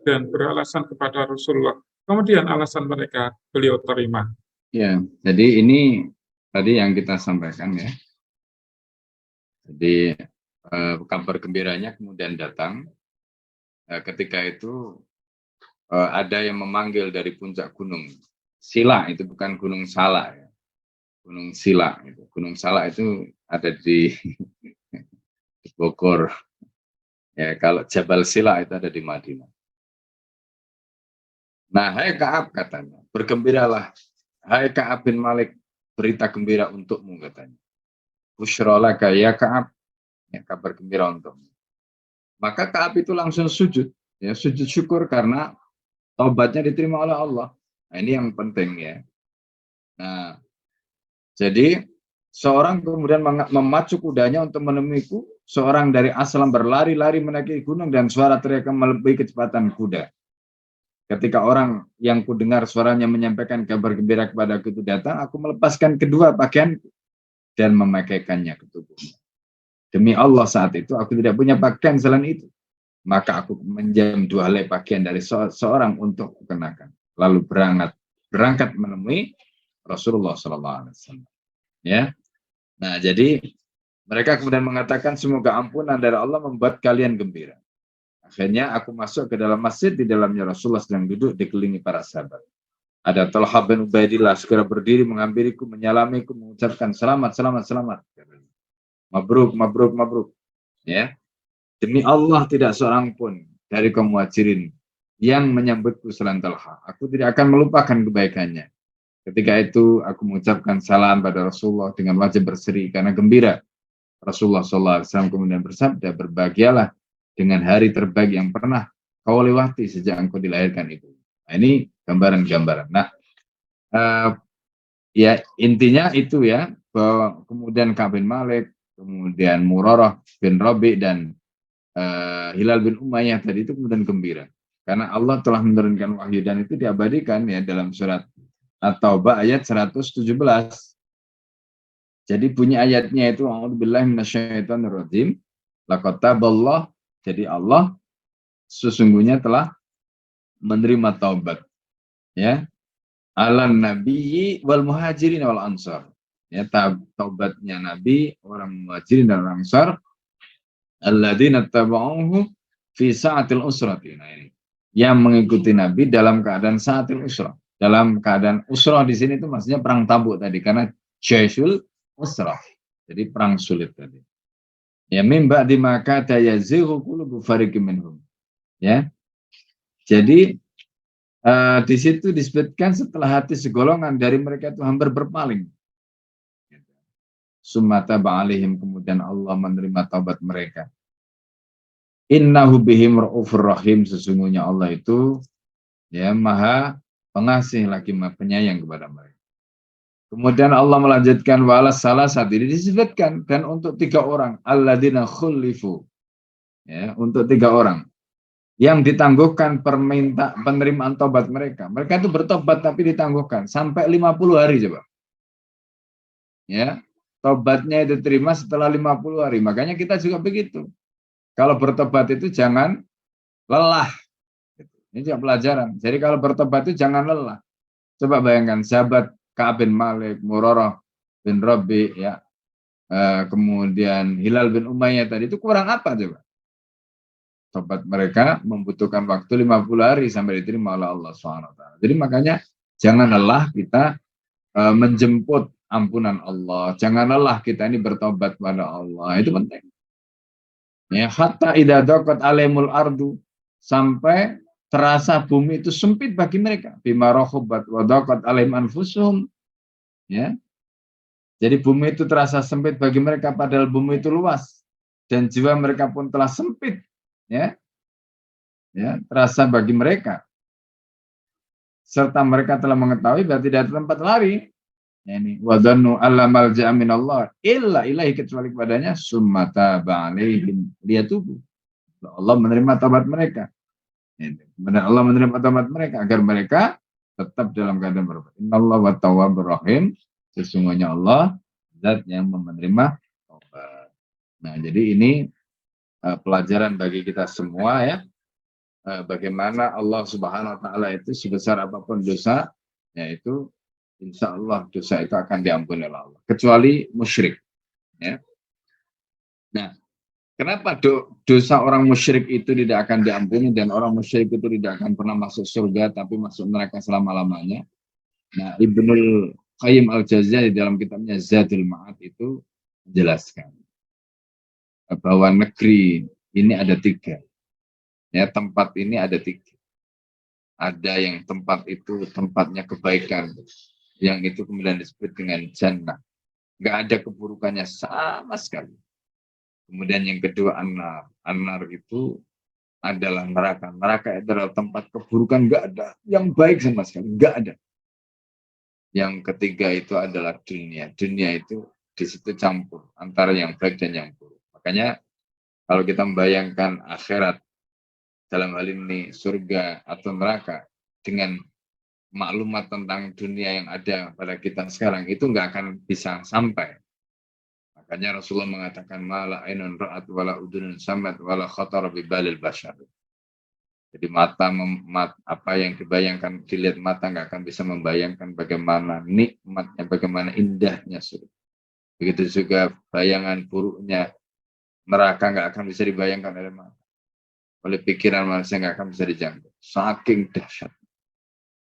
dan beralasan kepada Rasulullah. Kemudian alasan mereka beliau terima. Ya, jadi ini tadi yang kita sampaikan ya. Jadi kabar gembiranya kemudian datang. Ketika itu ada yang memanggil dari puncak gunung Sila, itu bukan Gunung Salak ya. Gunung Sila itu. Gunung Salak itu ada di Bogor. Ya, kalau Jabal Sila itu ada di Madinah. Nah, hai Ka'ab katanya, bergembiralah. Hai Ka'ab bin Malik, berita gembira untukmu katanya. Busyrolaka ya Ka'ab, ya, kabar gembira untukmu. Maka Ka'ab itu langsung sujud, ya sujud syukur karena taubatnya diterima oleh Allah. Nah, ini yang penting ya. Nah, jadi seorang kemudian memacu kudanya untuk menemuiku. Seorang dari Aslam berlari-lari menaiki gunung dan suara teriakan melebihi kecepatan kuda. Ketika orang yang kudengar suaranya menyampaikan kabar gembira kepadaku itu datang, aku melepaskan kedua pakaianku dan memakaikannya ke tubuhnya. Demi Allah saat itu aku tidak punya pakaian selain itu. Maka aku menjam 2 helai pakaian dari seorang untuk kukenakan. Lalu berangkat menemui Rasulullah SAW. Ya, nah jadi mereka kemudian mengatakan semoga ampunan dari Allah membuat kalian gembira. Akhirnya aku masuk ke dalam masjid, di dalamnya Rasulullah sedang duduk dikelilingi para sahabat. Ada Talha bin Ubaidillah segera berdiri menghampiriku, menyalamiku, mengucapkan selamat. Mabruk. Ya. Demi Allah tidak seorang pun dari kaum muhajirin yang menyambutku selain Talha. Aku tidak akan melupakan kebaikannya. Ketika itu aku mengucapkan salam pada Rasulullah dengan wajah berseri karena gembira. Rasulullah SAW kemudian bersabda, berbahagialah dengan hari terbaik yang pernah kau lewati sejak engkau dilahirkan itu. Nah, ini gambaran-gambaran. Nah, ya intinya itu ya, bahwa kemudian Ka'ab bin Malik, kemudian Murarah bin Rabi dan Hilal bin Umayyah tadi itu kemudian gembira. Karena Allah telah menurunkan wahyu dan itu diabadikan ya dalam surat At-Taubah ayat 117. Jadi bunyi ayatnya itu a'udzubillahi minasyaitonirrajim. Laqad taballah, jadi Allah sesungguhnya telah menerima taubat ya alan nabiyyi wal muhajirin wal ansar. Ya, taubatnya Nabi, orang muhajirin dan orang ansar alladzina tabauhu fi sa'atil usrati. Nah, ini yang mengikuti Nabi dalam keadaan sa'atil usrah. Dalam keadaan usrah di sini itu maksudnya perang Tabuk tadi, karena jaisul usrah. Jadi perang sulit tadi. Ya, mimba di maka dayazighu qulubu fariqim minhum. Ya. Jadi di situ disebutkan setelah hati segolongan dari mereka itu hampir berpaling. Sumata ba'alihim, kemudian Allah menerima taubat mereka. Innahu bihim ra'ufur rahim, sesungguhnya Allah itu ya maha pengasih lagi maha penyayang kepada mereka. Kemudian Allah melanjutkan walas salah satu ini disebutkan dan untuk 3 orang alladzina khulifu, ya, untuk 3 orang yang ditangguhkan penerimaan tobat mereka. Mereka itu bertobat tapi ditangguhkan sampai 50 hari coba. Ya, tobatnya itu diterima setelah 50 hari. Makanya kita juga begitu. Kalau bertobat itu jangan lelah. Ini juga pelajaran. Jadi kalau bertobat itu jangan lelah. Coba bayangkan sahabat Ka'ab bin Malik, Murarah bin Rabi, ya, kemudian Hilal bin Umayyah tadi itu kurang apa coba? Tobat mereka membutuhkan waktu 50 hari sampai diterima oleh Allah SWT. Jadi makanya jangan lelah kita menjemput ampunan Allah. Jangan lelah kita ini bertobat kepada Allah. Itu penting. Ya, hatta idza daqat alaimul ardu, sampai terasa bumi itu sempit bagi mereka. Bima rahubat wa daqat alaihim anfusuhum. Ya. Jadi bumi itu terasa sempit bagi mereka padahal bumi itu luas dan jiwa mereka pun telah sempit. Ya. Ya, terasa bagi mereka. Serta mereka telah mengetahui bahwa tidak ada tempat lari. Ya, ini wadannu alla malja'a minallah illa ilaihi, kecuali kepadanya summata ba'alaihim liyatubu. Allah menerima taubat mereka. Kemudian Allah menerima taubat mereka agar mereka tetap dalam keadaan bertobat. Innallaha wat-tawwabur rahim. Sesungguhnya Allah zat yang menerima taubat. Nah, jadi ini pelajaran bagi kita semua ya. Bagaimana Allah Subhanahu wa taala itu sebesar apapun dosa, yaitu insya Allah dosa itu akan diampuni oleh Allah, kecuali musyrik. Ya. Nah, kenapa dosa orang musyrik itu tidak akan diampuni dan orang musyrik itu tidak akan pernah masuk surga tapi masuk neraka selama-lamanya? Nah, Ibnul Qayyim al-Jauziyah di dalam kitabnya Zadul Ma'ad itu menjelaskan bahwa negeri ini ada 3. Ya, tempat ini ada 3. Ada yang tempat itu tempatnya kebaikan, yang itu kemudian disebut dengan jannah. Nggak ada keburukannya sama sekali. Kemudian yang kedua an-nar. An-nar itu adalah neraka. Neraka itu adalah tempat keburukan, nggak ada yang baik sama sekali, nggak ada. Yang ketiga itu adalah dunia. Dunia itu di situ campur antara yang baik dan yang buruk. Makanya kalau kita membayangkan akhirat, dalam hal ini surga atau neraka, dengan maklumat tentang dunia yang ada pada kita sekarang, itu nggak akan bisa sampai. Makanya Rasulullah mengatakan mala ainun ra'at wala udunun samat wala khatara bi balil bashar. Jadi mata apa yang dibayangkan, dilihat mata nggak akan bisa membayangkan bagaimana nikmatnya, bagaimana indahnya surga. Begitu juga bayangan buruknya neraka nggak akan bisa dibayangkan oleh mata. Oleh pikiran manusia nggak akan bisa dijangkau. Saking dahsyat.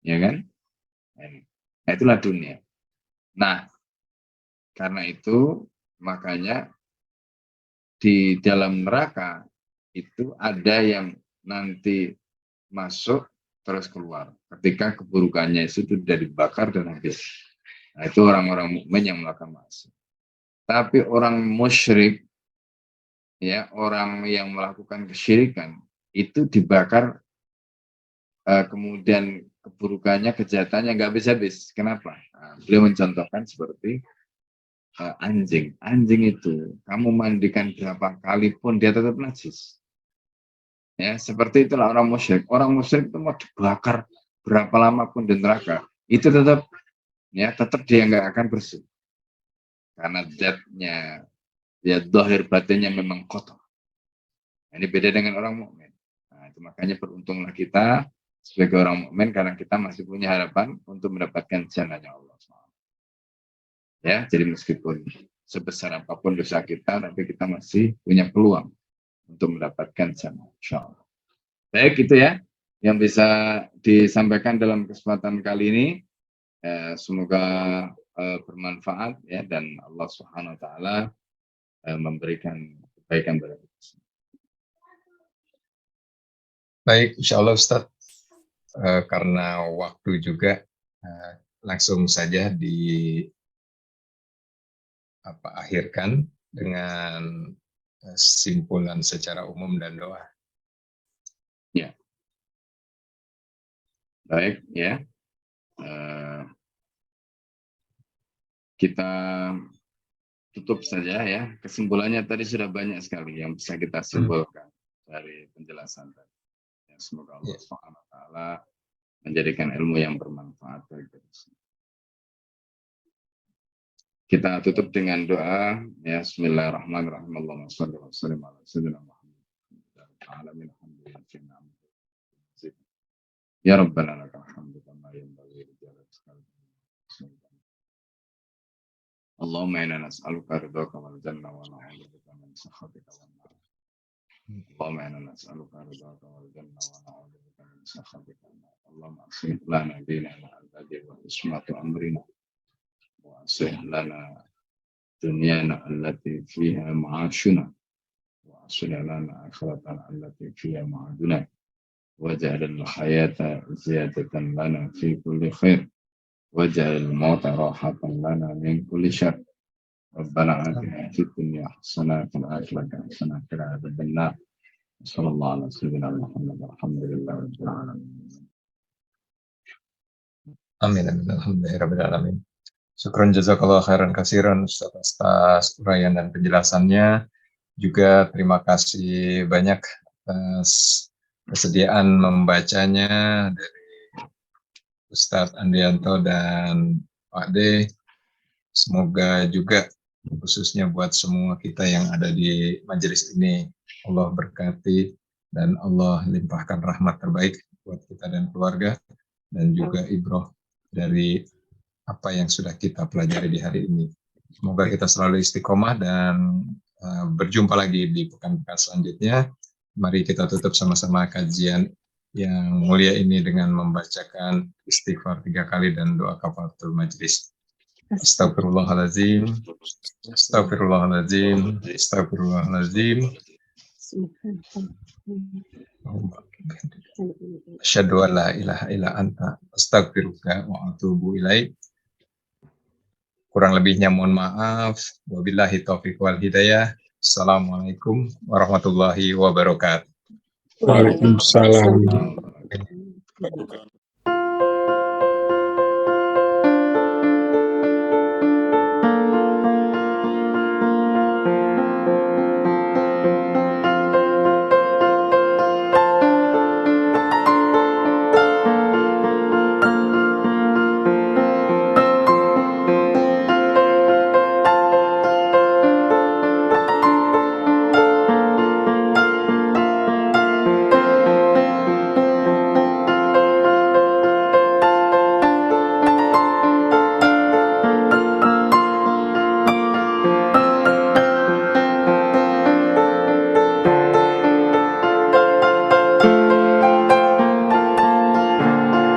Ya kan? Nah, itulah dunia. Nah, karena itu makanya di dalam neraka itu ada yang nanti masuk terus keluar ketika keburukannya itu sudah dibakar dan habis. Nah, itu orang-orang mukmin yang melakukan maksiat. Tapi orang musyrik, ya, orang yang melakukan kesyirikan itu dibakar, kemudian keburukannya, kejahatannya nggak habis-habis. Kenapa? Nah, beliau mencontohkan seperti anjing. Anjing itu kamu mandikan berapa kali pun dia tetap najis. Ya, seperti itulah orang musyrik. Orang musyrik itu mau dibakar berapa lama pun di neraka, itu tetap, ya, tetap dia nggak akan bersih. Karena zatnya, ya, zahir batinnya memang kotor. Ini beda dengan orang mukmin. Nah, itu makanya beruntunglah kita sebagai orang mukmin karena kita masih punya harapan untuk mendapatkan jannahnya Allah. Ya, jadi meskipun sebesar apapun dosa kita, tapi kita masih punya peluang untuk mendapatkan jannah, insyaallah. Baik, itu ya yang bisa disampaikan dalam kesempatan kali ini. Semoga bermanfaat ya, dan Allah Subhanahu wa taala memberikan kebaikan bagi kita. Baik, insya Allah Ustaz. karena waktu juga langsung saja akhirkan dengan simpulan secara umum dan doa. Ya. Baik, ya. Kita tutup saja ya. Kesimpulannya tadi sudah banyak sekali yang bisa kita simpulkan dari penjelasan tadi. Ya, semoga Allah SWT menjadikan ilmu yang bermanfaat bagi kita. Kita tutup dengan doa. Ya, Bismillahirrahmanirrahim. Allahumma shalli wa sallim ala sayyidina Muhammad. Ya Rabbana lakal hamdu kama yanbaghi li jalali wajhika. Allahumma inna nas'aluka ridhaka wal janna wa na'udzubika min sakhatika wan nar. Allahumma inna nas'aluka ridhaka wal janna wa na'udzubika min sakhatika wan nar. Allahumma aslih lana dinana alladhi wa ismatu amrina wa aslih lana dunyana allati fiha ma'ashuna wa aslih lana akhiratana allati fiha ma'aduna waj'al al-hayata ziyadatan lana fi kulli khair waj'al al-mauta rahatan lana min kulli syarr. Rabbana atina fid dunya hasanah wa fil akhirati hasanah wa qina adzaban nar. Sallallahu alaihi wasallam Muhammad alhamdulillah rabbil alamin. Amin amin alhamdulillahirabbil alamin. Syukran jazakallahu khairan katsiran Ustaz atas uraian dan penjelasannya. Juga terima kasih banyak atas kesediaan membacanya dari Ustadz Andianto dan Pak D. Semoga juga khususnya buat semua kita yang ada di majelis ini, Allah berkati dan Allah limpahkan rahmat terbaik buat kita dan keluarga, dan juga ibroh dari apa yang sudah kita pelajari di hari ini. Semoga kita selalu istiqomah dan berjumpa lagi di pekan-pekan selanjutnya. Mari kita tutup sama-sama kajian yang mulia ini dengan membacakan istighfar 3 kali dan doa kafaratul majlis. Astagfirullahaladzim, astagfirullahaladzim, astagfirullahaladzim. Asyhadu an la ilaha illa anta astaghfiruka wa atubu ilaik. Kurang lebihnya mohon maaf. Wabillahi taufiq wal hidayah. Assalamualaikum warahmatullahi wabarakatuh. Waalaikumsalam. Waalaikumsalam.